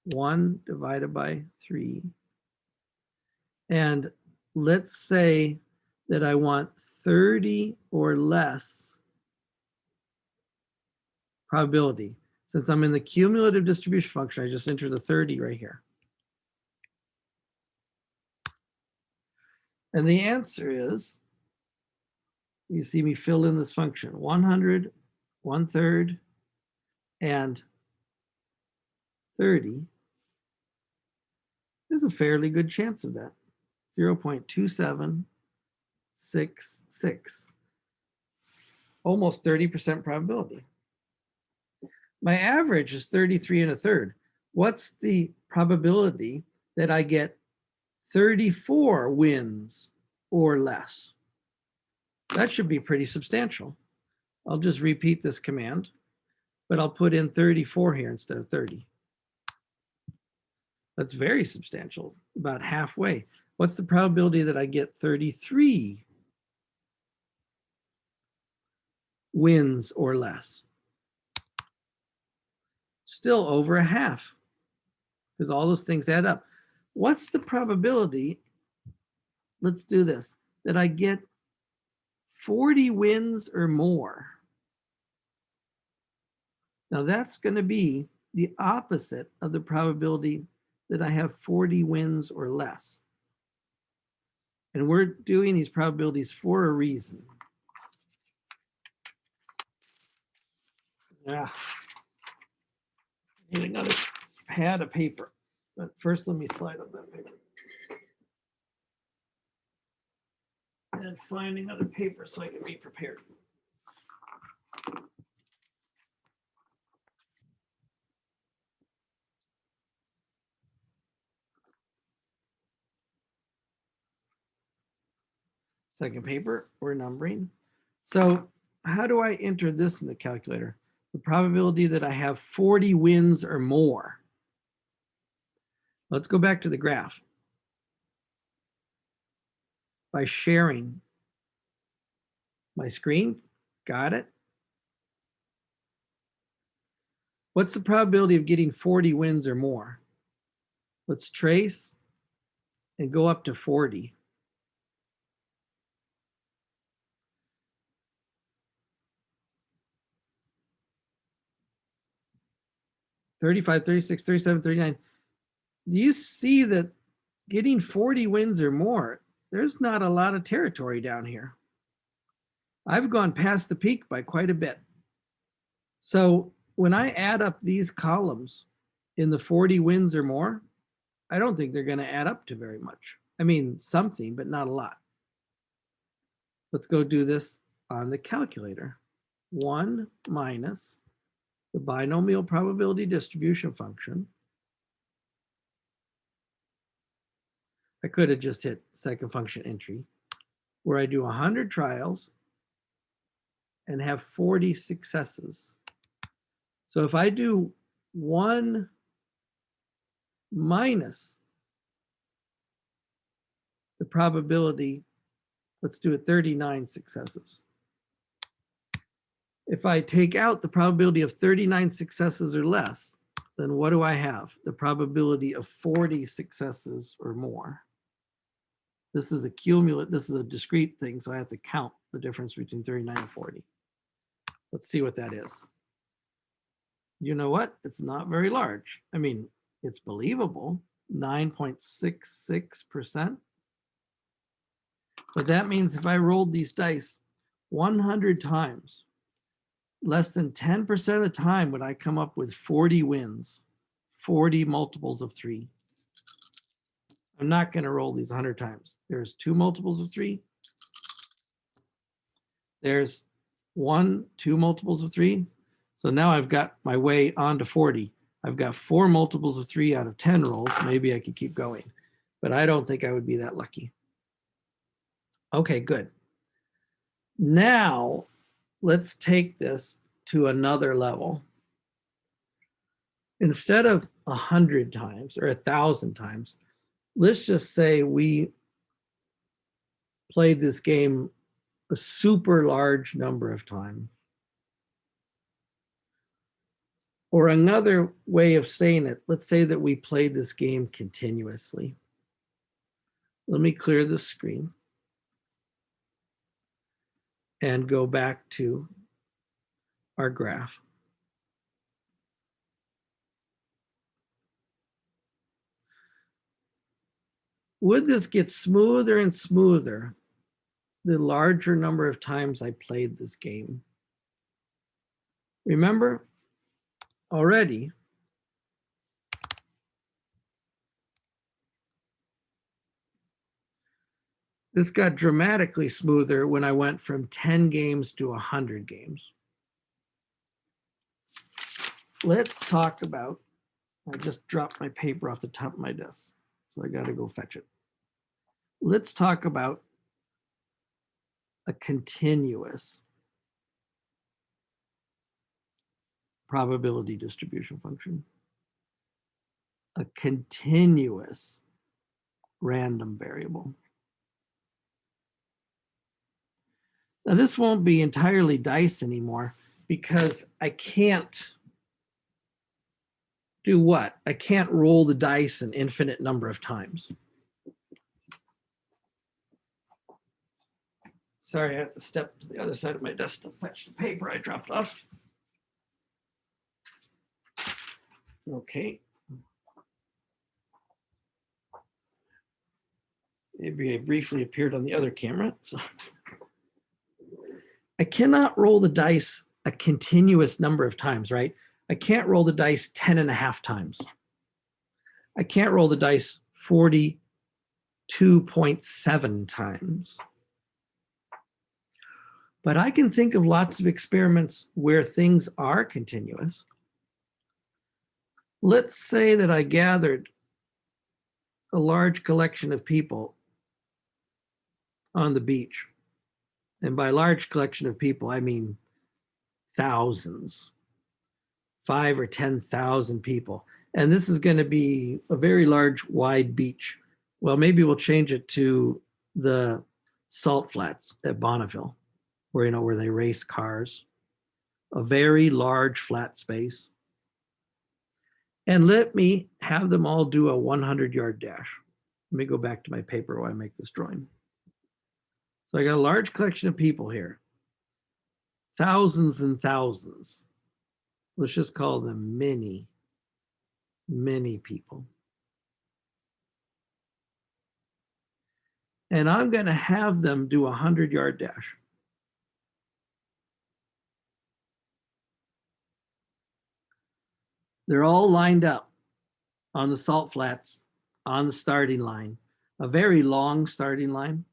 1 divided by 3. And let's say that I want 30 or less probability. Since I'm in the cumulative distribution function, I just enter the 30 right here. And the answer is, you see me fill in this function, 100, 1/3, and 30. There's a fairly good chance of that, 0.2766, almost 30% probability. My average is 33 1/3. What's the probability that I get 34 wins or less? That should be pretty substantial. I'll just repeat this command, but I'll put in 34 here instead of 30. That's very substantial, about halfway. What's the probability that I get 33 wins or less? Still over a half, because all those things add up. What's the probability, let's do this, that I get 40 wins or more? Now that's going to be the opposite of the probability that I have 40 wins or less. And we're doing these probabilities for a reason. Yeah. Need another pad of paper. But first, let me slide up that paper. And find another paper so I can be prepared. Second paper, we're numbering. So how do I enter this in the calculator? The probability that I have 40 wins or more. Let's go back to the graph. By sharing my screen, got it? What's the probability of getting 40 wins or more? Let's trace and go up to 40. $35, $36, $37, $39. Do you see that getting 40 wins or more, there's not a lot of territory down here. I've gone past the peak by quite a bit. So when I add up these columns in the 40 wins or more, I don't think they're going to add up to very much. I mean, something, but not a lot. Let's go do this on the calculator. 1 minus the binomial probability distribution function. I could have just hit second function entry, where I do 100 trials and have 40 successes. So if I do 1 minus the probability, let's do it 39 successes. If I take out the probability of 39 successes or less, then what do I have? The probability of 40 successes or more. This is a cumulative, this is a discrete thing, so I have to count the difference between 39 and 40. Let's see what that is. You know what? It's not very large. I mean, it's believable, 9.66%. But that means if I rolled these dice 100 times, less than 10% of the time would I come up with 40 wins, 40 multiples of 3. I'm not going to roll these 100 times. There's 2 multiples of 3. There's 1, 2 multiples of 3. So now I've got my way on to 40. I've got 4 multiples of 3 out of 10 rolls. Maybe I could keep going, but I don't think I would be that lucky. Okay, good. Now let's take this to another level. Instead of 100 times or 1,000 times, let's just say we played this game a super large number of times. Or another way of saying it, let's say that we played this game continuously. Let me clear the screen and go back to our graph. would this get smoother and smoother the larger number of times I played this game? Remember already, this got dramatically smoother when I went from 10 games to 100 games. Let's talk about, I just dropped my paper off the top of my desk, so I got to go fetch it. Let's talk about a continuous probability distribution function, a continuous random variable. Now this won't be entirely dice anymore because I can't do what? I can't roll the dice an infinite number of times. Sorry, I have to step to the other side of my desk to fetch the paper I dropped off. Okay. Maybe I briefly appeared on the other camera. So I cannot roll the dice a continuous number of times, right? I can't roll the dice 10.5 times. I can't roll the dice 42.7 times. But I can think of lots of experiments where things are continuous. Let's say that I gathered a large collection of people on the beach. And by large collection of people, I mean thousands, 5,000 or 10,000 people. And this is going to be a very large, wide beach. Well, maybe we'll change it to the salt flats at Bonneville, where they race cars, a very large flat space. And let me have them all do a 100-yard dash. Let me go back to my paper while I make this drawing. So I got a large collection of people here, thousands and thousands. Let's just call them many, many people. And I'm going to have them do a 100-yard dash. They're all lined up on the salt flats on the starting line, a very long starting line,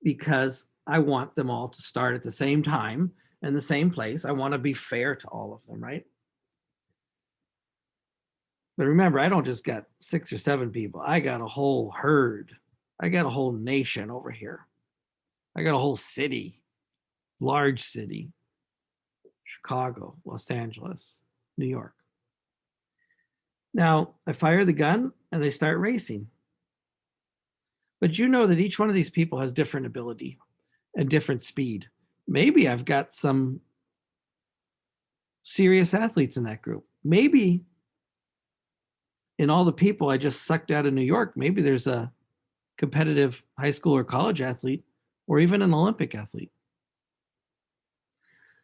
because I want them all to start at the same time and the same place. I want to be fair to all of them, right? But remember, I don't just got 6 or 7 people. I got a whole herd. I got a whole nation over here. I got a whole city, large city, Chicago, Los Angeles, New York. Now, I fire the gun and they start racing. But you know that each one of these people has different ability and different speed. Maybe I've got some serious athletes in that group. Maybe in all the people I just sucked out of New York, maybe there's a competitive high school or college athlete or even an Olympic athlete.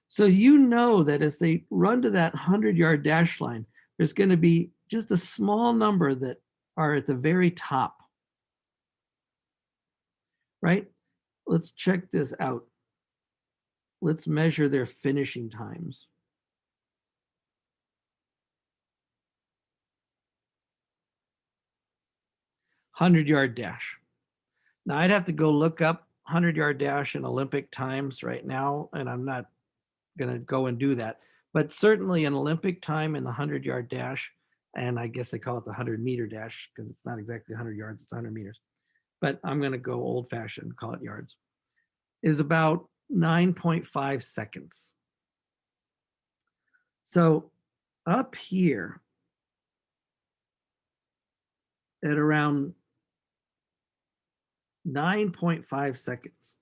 So you know that as they run to that 100-yard dash line, there's going to be just a small number that are at the very top. Right? Let's check this out. Let's measure their finishing times. Hundred-yard dash. Now I'd have to go look up 100-yard dash in Olympic times right now, and I'm not going to go and do that. But certainly an Olympic time in the 100-yard dash, and I guess they call it the 100-meter dash because it's not exactly 100 yards, it's 100 meters. But I'm going to go old-fashioned, call it yards, is about 9.5 seconds. So up here at around 9.5 seconds,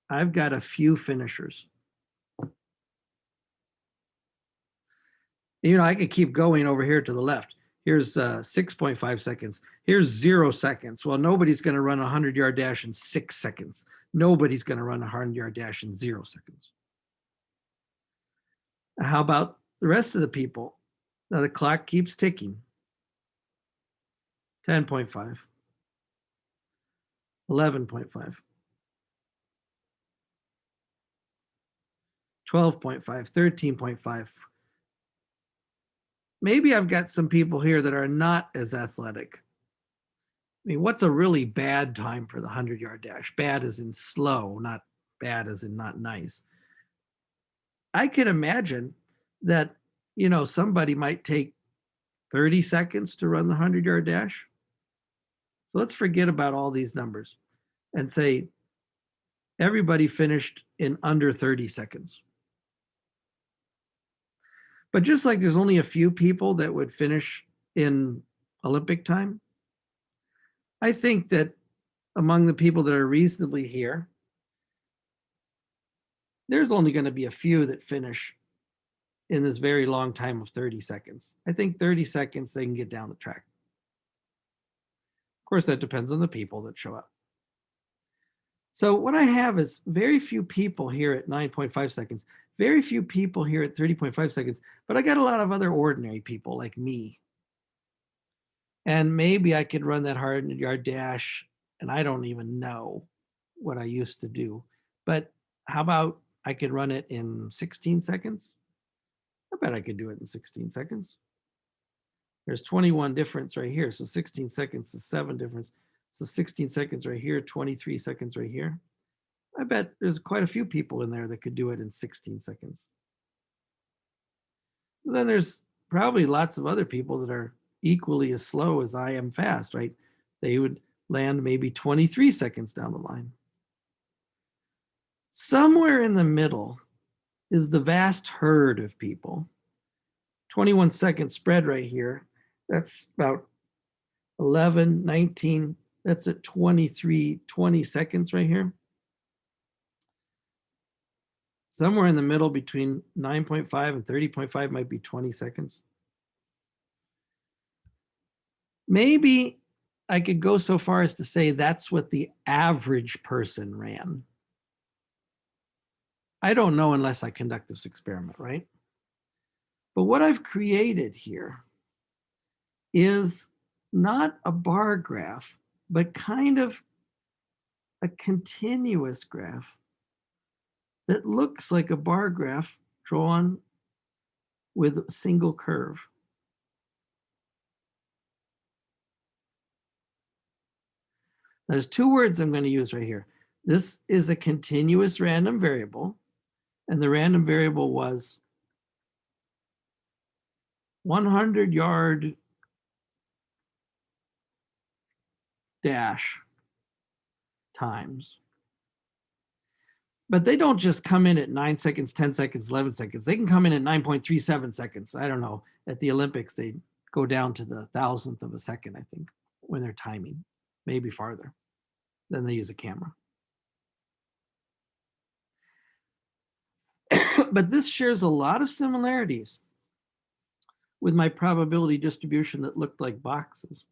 I've got a few finishers. I could keep going over here to the left. Here's 6.5 seconds. Here's 0 seconds. Well, nobody's going to run a 100-yard dash in 6 seconds. Nobody's going to run a 100-yard dash in 0 seconds. How about the rest of the people? Now the clock keeps ticking. 10.5. 11.5, 12.5, 13.5. Maybe I've got some people here that are not as athletic. I mean, what's a really bad time for the 100-yard dash? Bad as in slow, not bad as in not nice. I can imagine that, somebody might take 30 seconds to run the 100-yard dash. So let's forget about all these numbers and say everybody finished in under 30 seconds. But just like there's only a few people that would finish in Olympic time, I think that among the people that are reasonably here, there's only going to be a few that finish in this very long time of 30 seconds. I think 30 seconds, they can get down the track. Of course, that depends on the people that show up. So what I have is very few people here at 9.5 seconds, very few people here at 30.5 seconds, but I got a lot of other ordinary people like me. And maybe I could run that 100-yard dash, and I don't even know what I used to do. But how about I could run it in 16 seconds? I bet I could do it in 16 seconds. There's 21 difference right here. So 16 seconds is 7 difference. So 16 seconds right here, 23 seconds right here. I bet there's quite a few people in there that could do it in 16 seconds. And then there's probably lots of other people that are equally as slow as I am fast, right? They would land maybe 23 seconds down the line. Somewhere in the middle is the vast herd of people. 21-second spread right here. That's about 11, 19. That's at 23, 20 seconds right here. Somewhere in the middle between 9.5 and 30.5 might be 20 seconds. Maybe I could go so far as to say that's what the average person ran. I don't know unless I conduct this experiment, right? But what I've created here is not a bar graph, but kind of a continuous graph that looks like a bar graph drawn with a single curve. There's two words I'm going to use right here. This is a continuous random variable, and the random variable was 100-yard dash times. But they don't just come in at 9 seconds, 10 seconds, 11 seconds. They can come in at 9.37 seconds. I don't know. At the Olympics, they go down to the thousandth of a second, I think, when they're timing, maybe farther. Then they use a camera. But this shares a lot of similarities with my probability distribution that looked like boxes.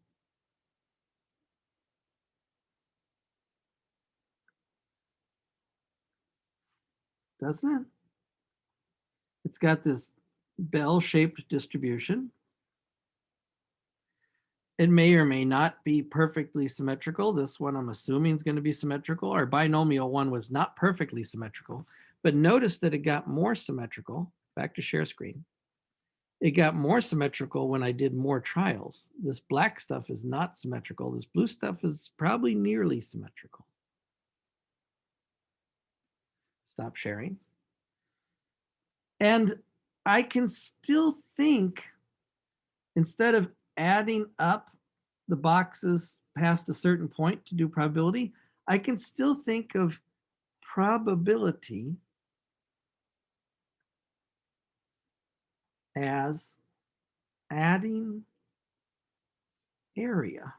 Doesn't it? It's got this bell-shaped distribution. It may or may not be perfectly symmetrical. This one I'm assuming is going to be symmetrical. Our binomial one was not perfectly symmetrical, but notice that it got more symmetrical. Back to share screen. It got more symmetrical when I did more trials. This black stuff is not symmetrical. This blue stuff is probably nearly symmetrical. Stop sharing. And I can still think, instead of adding up the boxes past a certain point to do probability, I can still think of probability as adding area.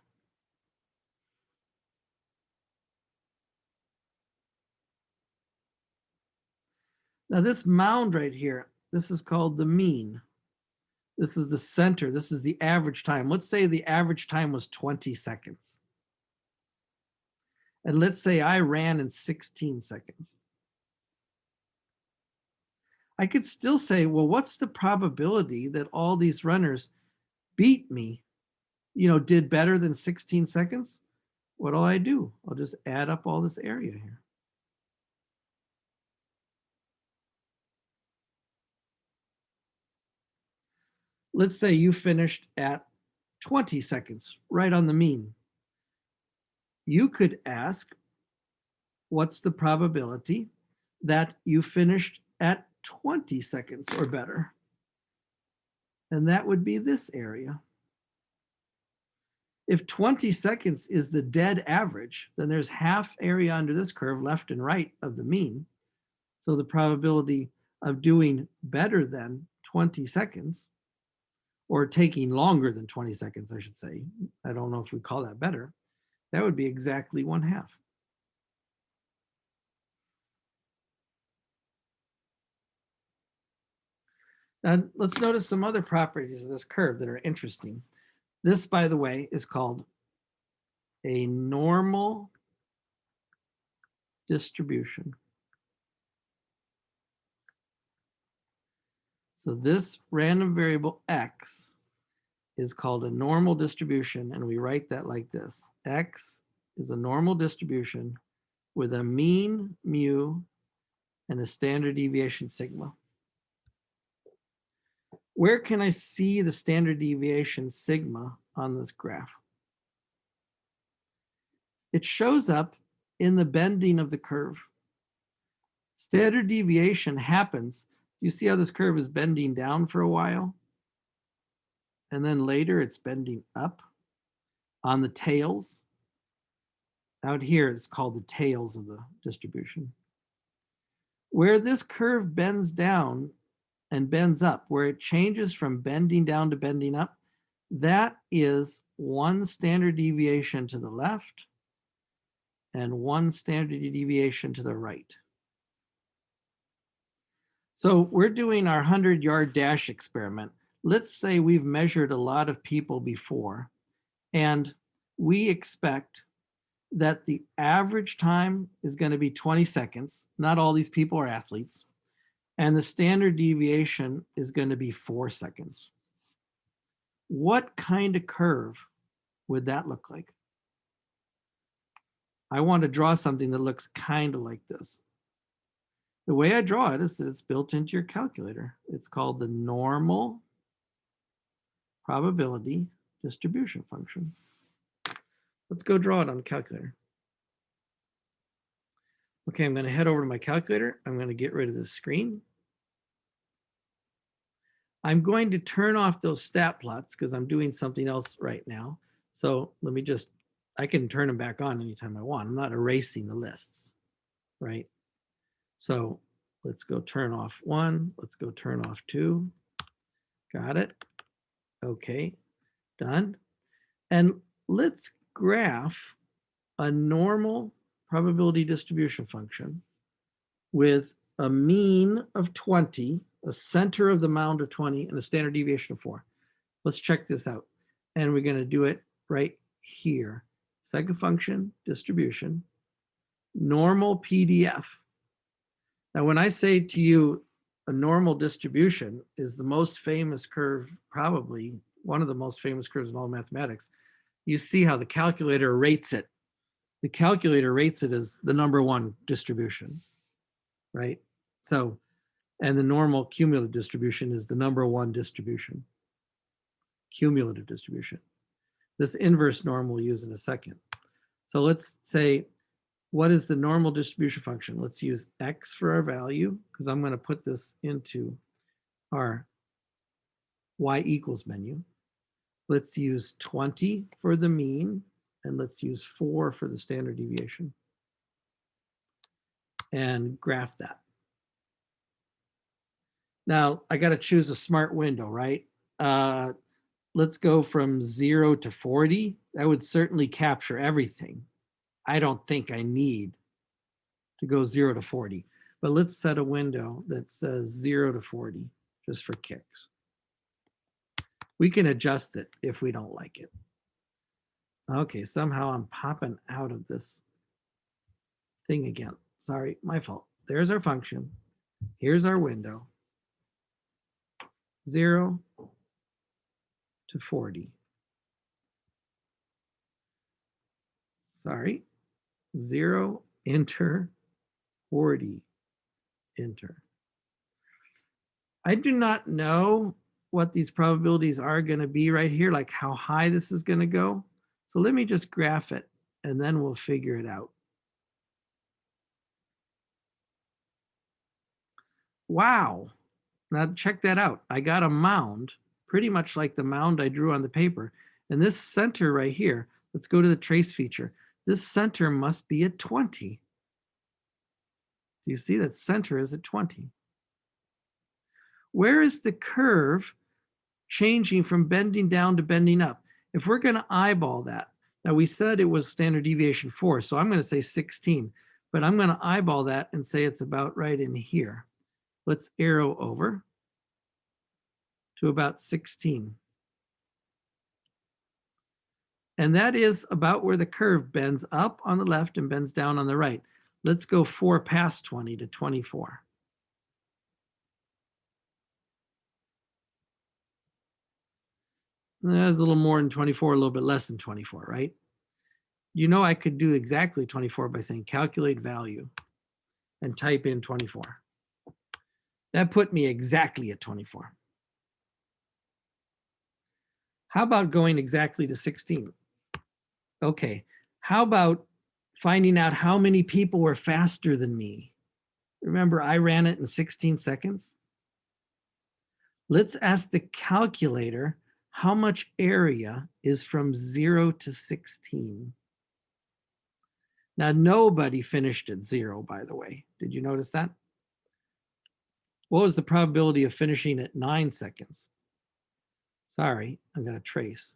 Now this mound right here, this is called the mean. This is the center. This is the average time. Let's say the average time was 20 seconds. And let's say I ran in 16 seconds. I could still say, well, what's the probability that all these runners beat me, did better than 16 seconds? What'll I do? I'll just add up all this area here. Let's say you finished at 20 seconds, right on the mean. You could ask, what's the probability that you finished at 20 seconds or better? And that would be this area. If 20 seconds is the dead average, then there's half area under this curve left and right of the mean. So the probability of doing better than 20 seconds, or taking longer than 20 seconds, I should say. I don't know if we call that better. That would be exactly 1/2. And let's notice some other properties of this curve that are interesting. This, by the way, is called a normal distribution. So this random variable x is called a normal distribution, and we write that like this. X is a normal distribution with a mean mu and a standard deviation sigma. Where can I see the standard deviation sigma on this graph? It shows up in the bending of the curve. Standard deviation happens. You see how this curve is bending down for a while? And then later it's bending up on the tails. Out here it's called the tails of the distribution. Where this curve bends down and bends up, where it changes from bending down to bending up, that is one standard deviation to the left and one standard deviation to the right. So we're doing our 100-yard dash experiment. Let's say we've measured a lot of people before, and we expect that the average time is going to be 20 seconds. Not all these people are athletes. And the standard deviation is going to be 4 seconds. What kind of curve would that look like? I want to draw something that looks kind of like this. The way I draw it is that it's built into your calculator. It's called the normal probability distribution function. Let's go draw it on the calculator. Okay, I'm going to head over to my calculator. I'm going to get rid of this screen. I'm going to turn off those stat plots because I'm doing something else right now. So let me just, I can turn them back on anytime I want. I'm not erasing the lists, right? So let's go turn off 1. Let's go turn off 2. Got it. Okay, done. And let's graph a normal probability distribution function with a mean of 20, a center of the mound of 20, and a standard deviation of 4. Let's check this out. And we're going to do it right here. Second function, distribution, normal PDF. Now, when I say to you a normal distribution is the most famous curve, probably one of the most famous curves in all mathematics, you see how the calculator rates it. The calculator rates it as the #1 distribution, right? So, and the normal cumulative distribution is the #1 distribution, cumulative distribution. This inverse norm we'll use in a second. So let's say, what is the normal distribution function? Let's use x for our value, because I'm going to put this into our y equals menu. Let's use 20 for the mean, and let's use 4 for the standard deviation. And graph that. Now, I got to choose a smart window, right? Let's go from 0 to 40. That would certainly capture everything. I don't think I need to go 0 to 40. But let's set a window that says 0 to 40, just for kicks. We can adjust it if we don't like it. Okay, somehow I'm popping out of this thing again. Sorry, my fault. There's our function. Here's our window. 0 to 40. sorry, 0, enter, 40, enter. I do not know what these probabilities are going to be right here, like how high this is going to go. So let me just graph it, and then we'll figure it out. Wow. Now check that out. I got a mound, pretty much like the mound I drew on the paper. And this center right here, let's go to the trace feature. This center must be at 20. Do you see that center is at 20? Where is the curve changing from bending down to bending up? If we're going to eyeball that, now we said it was standard deviation 4, so I'm going to say 16, but I'm going to eyeball that and say it's about right in here. Let's arrow over to about 16. And that is about where the curve bends up on the left and bends down on the right. Let's go 4 past 20 to 24. That's a little more than 24, a little bit less than 24, right? You know I could do exactly 24 by saying calculate value and type in 24. That put me exactly at 24. How about going exactly to 16? Okay, how about finding out how many people were faster than me? Remember, I ran it in 16 seconds. Let's ask the calculator how much area is from 0 to 16. Now, nobody finished at 0, by the way. Did you notice that? What was the probability of finishing at 9 seconds? Sorry, I'm going to trace.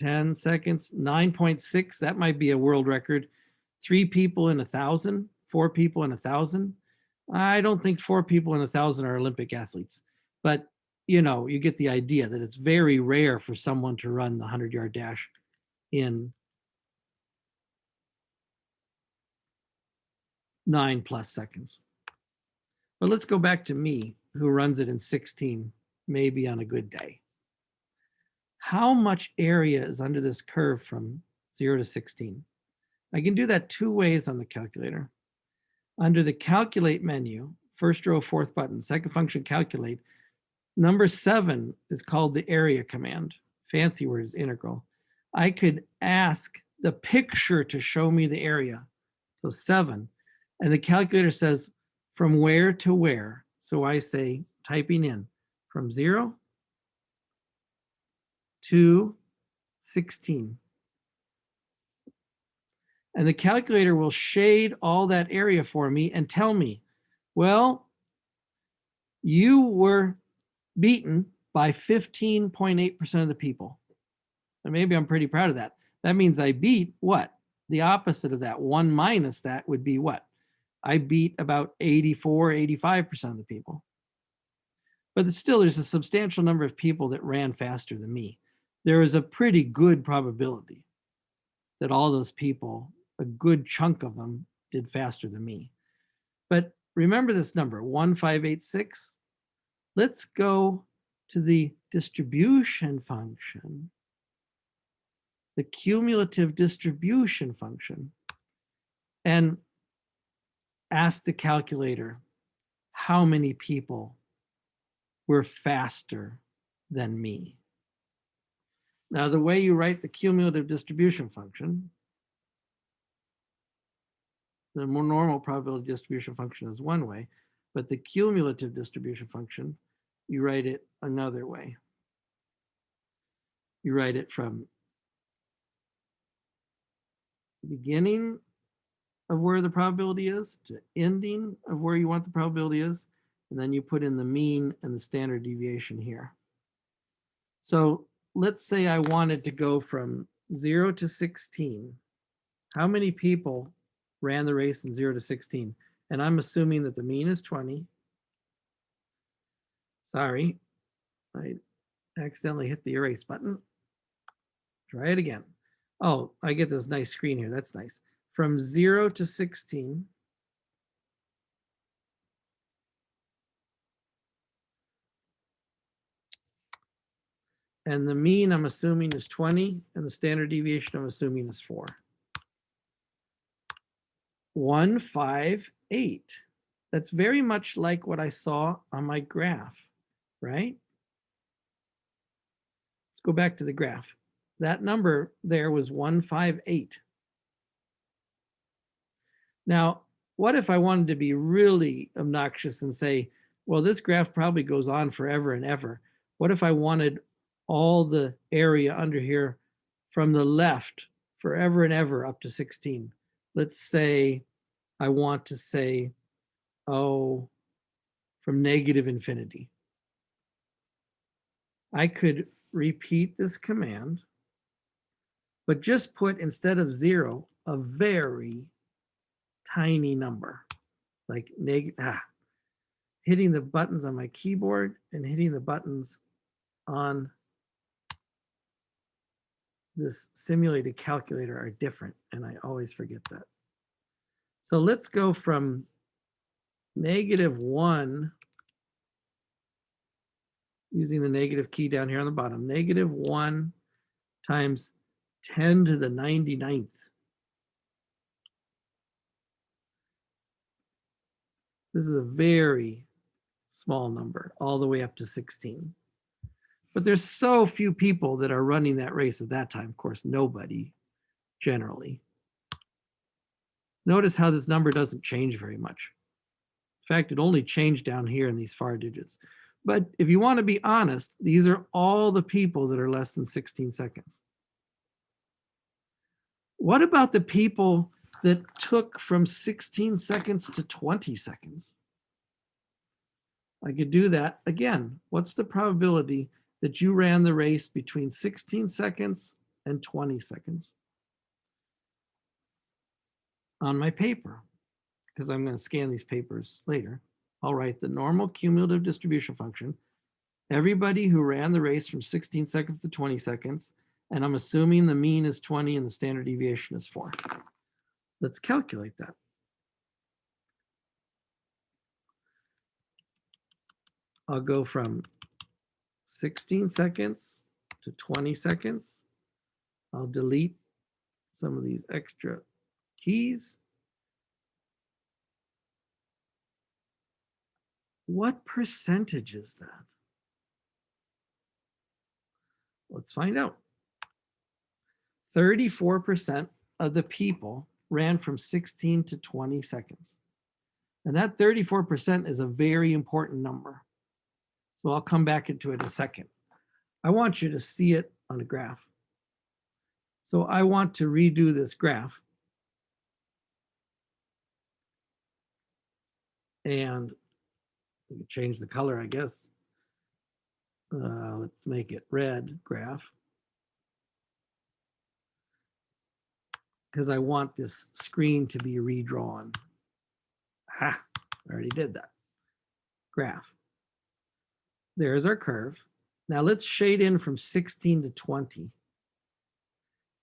10 seconds, 9.6, that might be a world record. 3 people in 1,000, 4 people in 1,000. I don't think 4 people in 1,000 are Olympic athletes, but you know, you get the idea that it's very rare for someone to run the 100-yard dash in 9+ seconds. But let's go back to me, who runs it in 16, maybe on a good day. How much area is under this curve from 0 to 16? I can do that 2 ways on the calculator. Under the calculate menu, first row, 4th button, second function calculate, number 7 is called the area command. Fancy word is integral. I could ask the picture to show me the area. So 7. And the calculator says from where to where. So I say, typing in from 0 to 16. And the calculator will shade all that area for me and tell me, well, you were beaten by 15.8% of the people. And maybe I'm pretty proud of that. That means I beat what? The opposite of that. 1 minus that would be what? I beat about 84, 85% of the people. But still, there's a substantial number of people that ran faster than me. There is a pretty good probability that all those people, a good chunk of them, did faster than me. But remember this number, 1586. Let's go to the distribution function, the cumulative distribution function, and ask the calculator how many people were faster than me. Now, the way you write the cumulative distribution function, the more normal probability distribution function is one way, but the cumulative distribution function, you write it another way. You write it from the beginning of where the probability is to ending of where you want the probability is, and then you put in the mean and the standard deviation here. So let's say I wanted to go from 0 to 16. How many people ran the race in 0 to 16? And I'm assuming that the mean is 20. Sorry, I accidentally hit the erase button. Try it again. Oh, I get this nice screen here. That's nice. From 0 to 16. And the mean I'm assuming is 20, and the standard deviation I'm assuming is 4. 158. That's very much like what I saw on my graph, right? Let's go back to the graph. That number there was 158. Now, what if I wanted to be really obnoxious and say, well, this graph probably goes on forever and ever. What if I wanted all the area under here from the left forever and ever up to 16? Let's say I want to say, oh, from negative infinity. I could repeat this command, but just put, instead of 0, a very tiny number, like hitting the buttons on my keyboard and hitting the buttons on this simulated calculator are different, and I always forget that. So let's go from -1, using the negative key down here on the bottom, -1 times 10 to the 99th. This is a very small number, all the way up to 16. But there's so few people that are running that race at that time. Of course, nobody, generally. Notice how this number doesn't change very much. In fact, it only changed down here in these far digits. But if you want to be honest, these are all the people that are less than 16 seconds. What about the people that took from 16 seconds to 20 seconds? I could do that again. What's the probability that you ran the race between 16 seconds and 20 seconds? On my paper, because I'm going to scan these papers later, I'll write the normal cumulative distribution function. Everybody who ran the race from 16 seconds to 20 seconds, and I'm assuming the mean is 20 and the standard deviation is 4. Let's calculate that. I'll go from 16 seconds to 20 seconds. I'll delete some of these extra keys. What percentage is that? Let's find out. 34% of the people ran from 16 to 20 seconds. And that 34% is a very important number. So I'll come back into it in a second. I want you to see it on a graph. So I want to redo this graph. And we can change the color, I guess. Let's make it red graph. Because I want this screen to be redrawn. Ha, I already did that. Graph. There's our curve. Now let's shade in from 16 to 20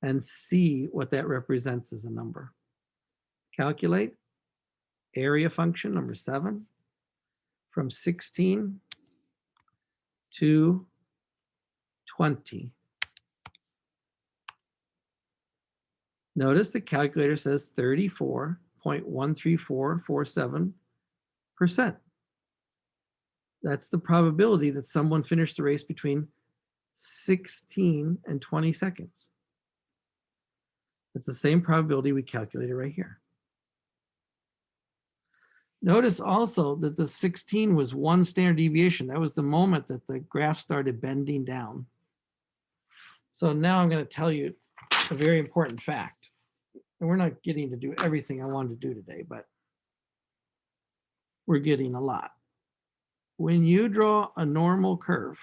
and see what that represents as a number. Calculate area function number 7 from 16 to 20. Notice the calculator says 34.13447%. That's the probability that someone finished the race between 16 and 20 seconds. It's the same probability we calculated right here. Notice also that the 16 was 1 standard deviation. That was the moment that the graph started bending down. So now I'm going to tell you a very important fact. And we're not getting to do everything I wanted to do today, but we're getting a lot. When you draw a normal curve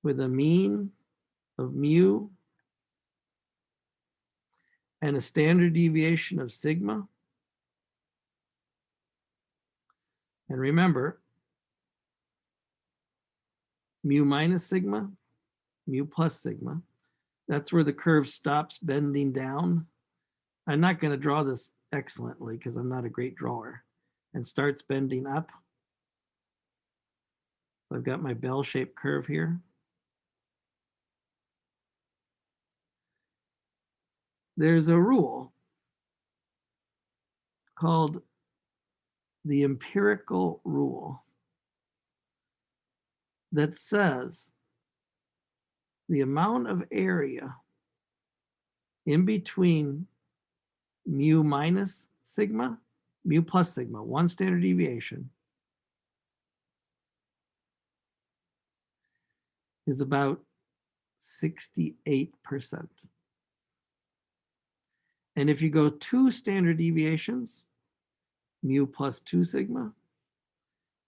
with a mean of mu and a standard deviation of sigma, and remember, mu minus sigma, mu plus sigma, that's where the curve stops bending down. I'm not going to draw this excellently because I'm not a great drawer, and starts bending up. I've got my bell-shaped curve here. There's a rule called the empirical rule that says the amount of area in between mu minus sigma, mu plus sigma, one standard deviation, is about 68%. And if you go 2 standard deviations, mu plus 2 sigma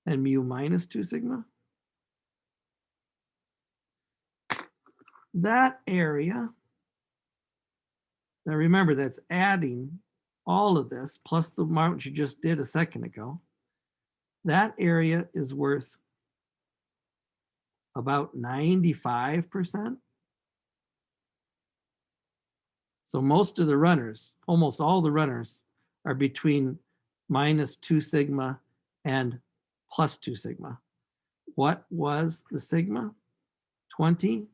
and mu minus 2 sigma, that area, now remember that's adding all of this plus the amount you just did a second ago, that area is worth about 95%. So most of the runners, almost all the runners, are between minus 2 sigma and plus 2 sigma. What was the sigma? 20.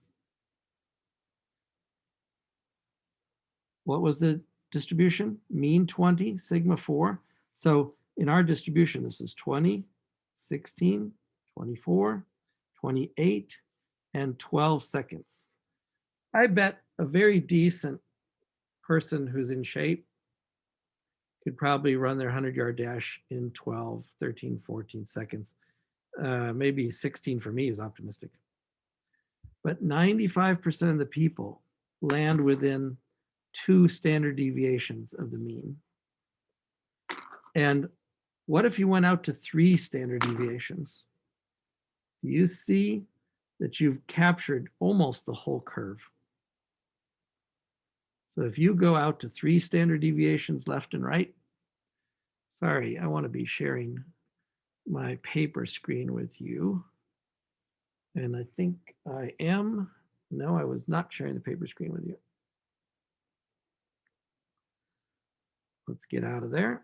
What was the distribution? Mean 20, sigma 4. So in our distribution, this is 20, 16, 24, 28, and 12 seconds. I bet a very decent person who's in shape could probably run their 100-yard dash in 12, 13, 14 seconds. Maybe 16 for me is optimistic. But 95% of the people land within 2 standard deviations of the mean. And what if you went out to 3 standard deviations? You see that you've captured almost the whole curve. So if you go out to 3 standard deviations left and right, sorry, I want to be sharing my paper screen with you. And I think I am. No, I was not sharing the paper screen with you. Let's get out of there.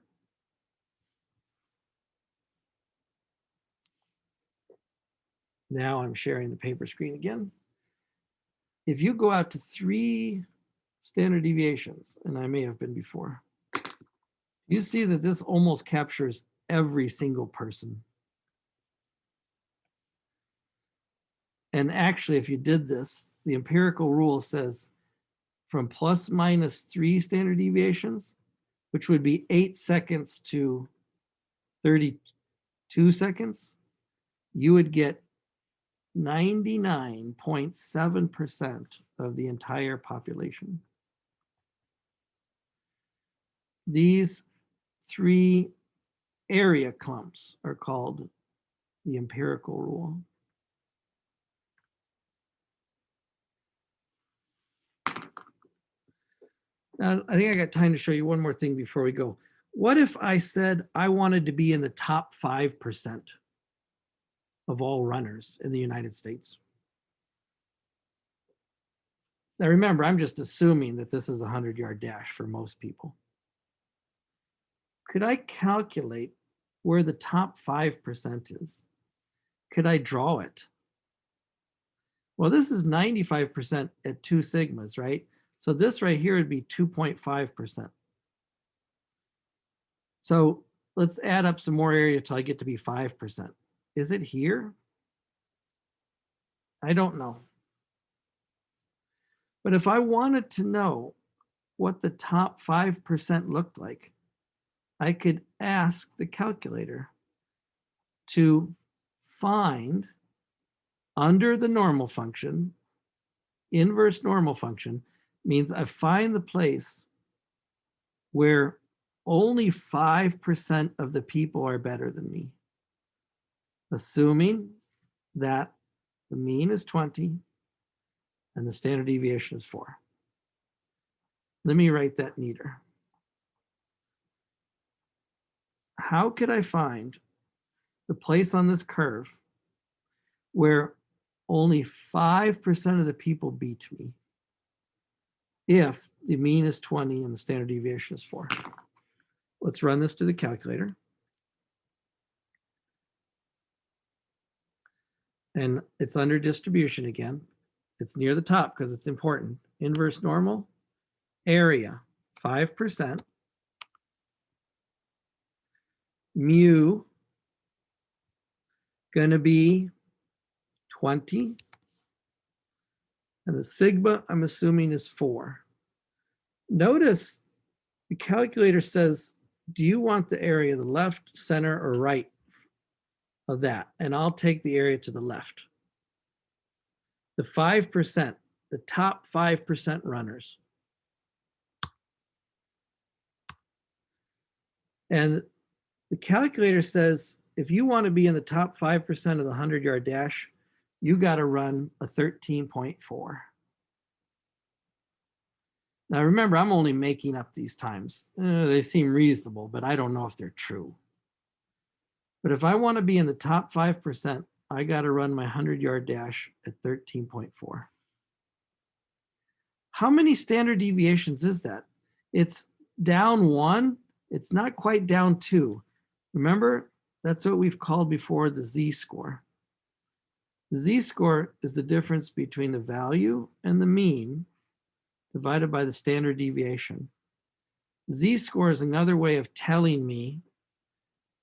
Now I'm sharing the paper screen again. If you go out to 3 standard deviations, and I may have been before, you see that this almost captures every single person. And actually, if you did this, the empirical rule says from plus minus 3 standard deviations, which would be 8 seconds to 32 seconds, you would get 99.7% of the entire population. These 3 area clumps are called the empirical rule. Now, I think I got time to show you one more thing before we go. What if I said I wanted to be in the top 5% of all runners in the United States? Now remember, I'm just assuming that this is a 100-yard dash for most people. Could I calculate where the top 5% is? Could I draw it? Well, this is 95% at 2 sigmas, right? So this right here would be 2.5%. So let's add up some more area till I get to be 5%. Is it here? I don't know. But if I wanted to know what the top 5% looked like, I could ask the calculator to find under the normal function, inverse normal function means I find the place where only 5% of the people are better than me, assuming that the mean is 20 and the standard deviation is 4. Let me write that neater. How could I find the place on this curve where only 5% of the people beat me if the mean is 20 and the standard deviation is 4? Let's run this to the calculator. And it's under distribution again. It's near the top because it's important. Inverse normal, area, 5%. Mu, gonna be 20. And the sigma, I'm assuming, is 4. Notice the calculator says, do you want the area to the left, center, or right of that? And I'll take the area to the left. The 5%, the top 5% runners. And the calculator says, if you want to be in the top 5% of the 100-yard dash, you got to run a 13.4. Now remember, I'm only making up these times. They seem reasonable, but I don't know if they're true. But if I want to be in the top 5%, I got to run my 100-yard dash at 13.4. How many standard deviations is that? It's down 1. It's not quite down 2. Remember, that's what we've called before the z-score. The z-score is the difference between the value and the mean divided by the standard deviation. Z-score is another way of telling me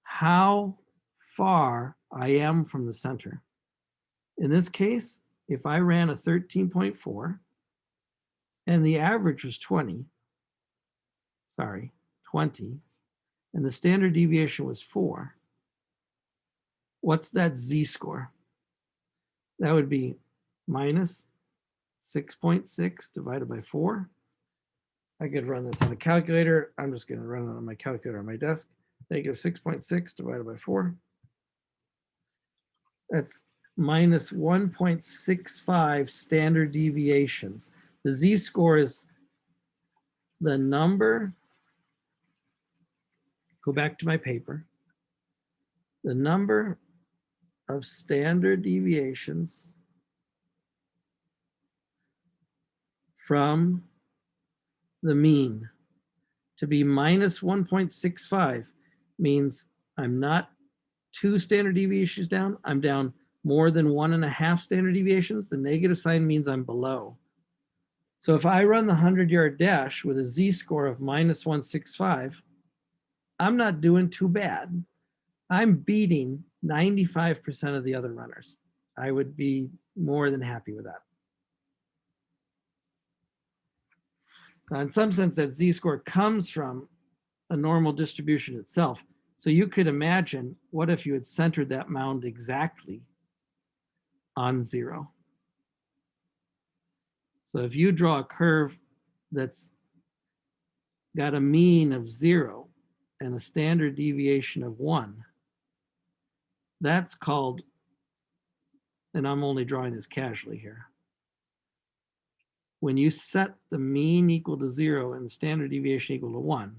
how far I am from the center. In this case, if I ran a 13.4 and the average was 20, and the standard deviation was 4, what's that z-score? That would be minus 6.6 divided by 4. I could run this on a calculator. I'm just going to run it on my calculator on my desk. Negative 6.6 divided by 4. That's minus 1.65 standard deviations. The z-score is the number, go back to my paper, the number of standard deviations from the mean. To be minus 1.65 means I'm not 2 standard deviations down, I'm down more than 1.5 standard deviations. The negative sign means I'm below. So if I run the 100-yard dash with a z-score of minus 165, I'm not doing too bad. I'm beating 95% of the other runners. I would be more than happy with that. Now, in some sense, that z-score comes from a normal distribution itself. So you could imagine, what if you had centered that mound exactly on 0? So if you draw a curve that's got a mean of 0 and a standard deviation of 1, that's called, and I'm only drawing this casually here, when you set the mean equal to 0 and the standard deviation equal to 1,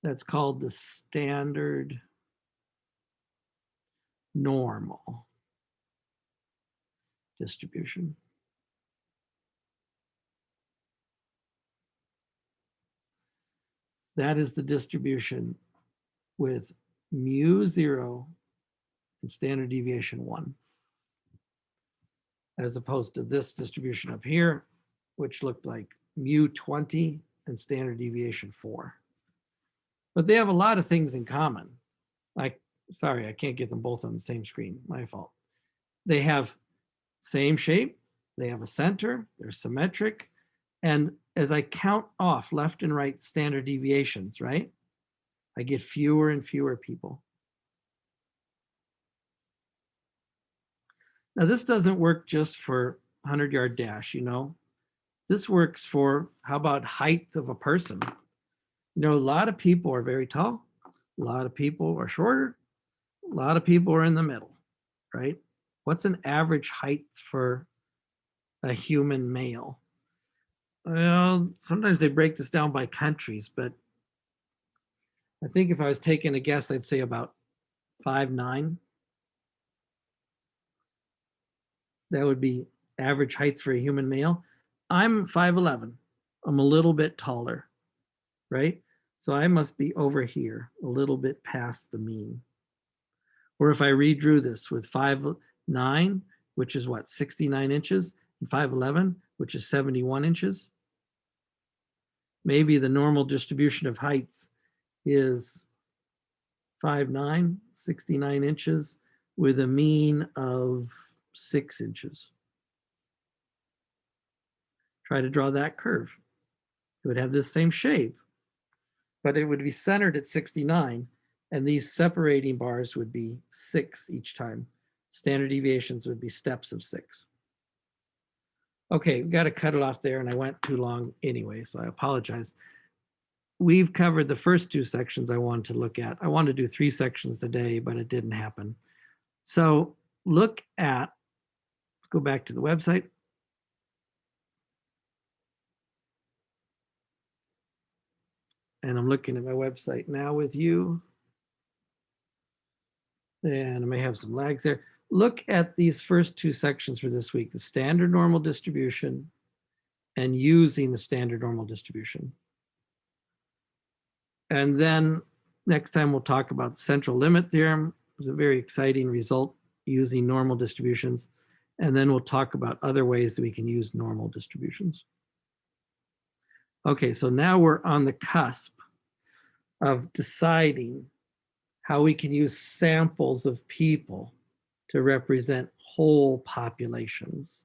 that's called the standard normal distribution. That is the distribution with mu 0 and standard deviation 1, as opposed to this distribution up here, which looked like mu 20 and standard deviation 4. But they have a lot of things in common. Sorry, I can't get them both on the same screen, my fault. They have same shape, they have a center, they're symmetric, and as I count off left and right standard deviations, right, I get fewer and fewer people. Now this doesn't work just for 100-yard dash, you know. This works for, how about height of a person? You know, a lot of people are very tall, a lot of people are shorter, a lot of people are in the middle, right? What's an average height for a human male? Well, sometimes they break this down by countries, but I think if I was taking a guess, I'd say about 5'9". That would be average height for a human male. I'm 5'11". I'm a little bit taller, right? So I must be over here, a little bit past the mean. Or if I redrew this with 5'9", 9, which is what, 69 inches, and 511, which is 71 inches. Maybe the normal distribution of heights is 5'9", 69 inches, with a mean of 6 inches. Try to draw that curve. It would have this same shape, but it would be centered at 69, and these separating bars would be 6 each time. Standard deviations would be steps of 6. Okay, we got to cut it off there, and I went too long anyway, so I apologize. We've covered the first 2 sections I wanted to look at. I wanted to do 3 sections today, but it didn't happen. So look at, let's go back to the website. And I'm looking at my website now with you. And I may have some lags there. Look at these first 2 sections for this week, the standard normal distribution and using the standard normal distribution. And then next time we'll talk about the central limit theorem. It was a very exciting result using normal distributions. And then we'll talk about other ways that we can use normal distributions. Okay, so now we're on the cusp of deciding how we can use samples of people to represent whole populations.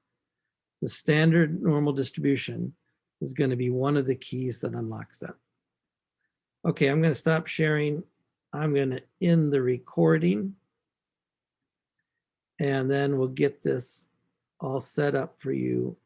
The standard normal distribution is going to be one of the keys that unlocks that. Okay, I'm going to stop sharing. I'm going to end the recording, and then we'll get this all set up for you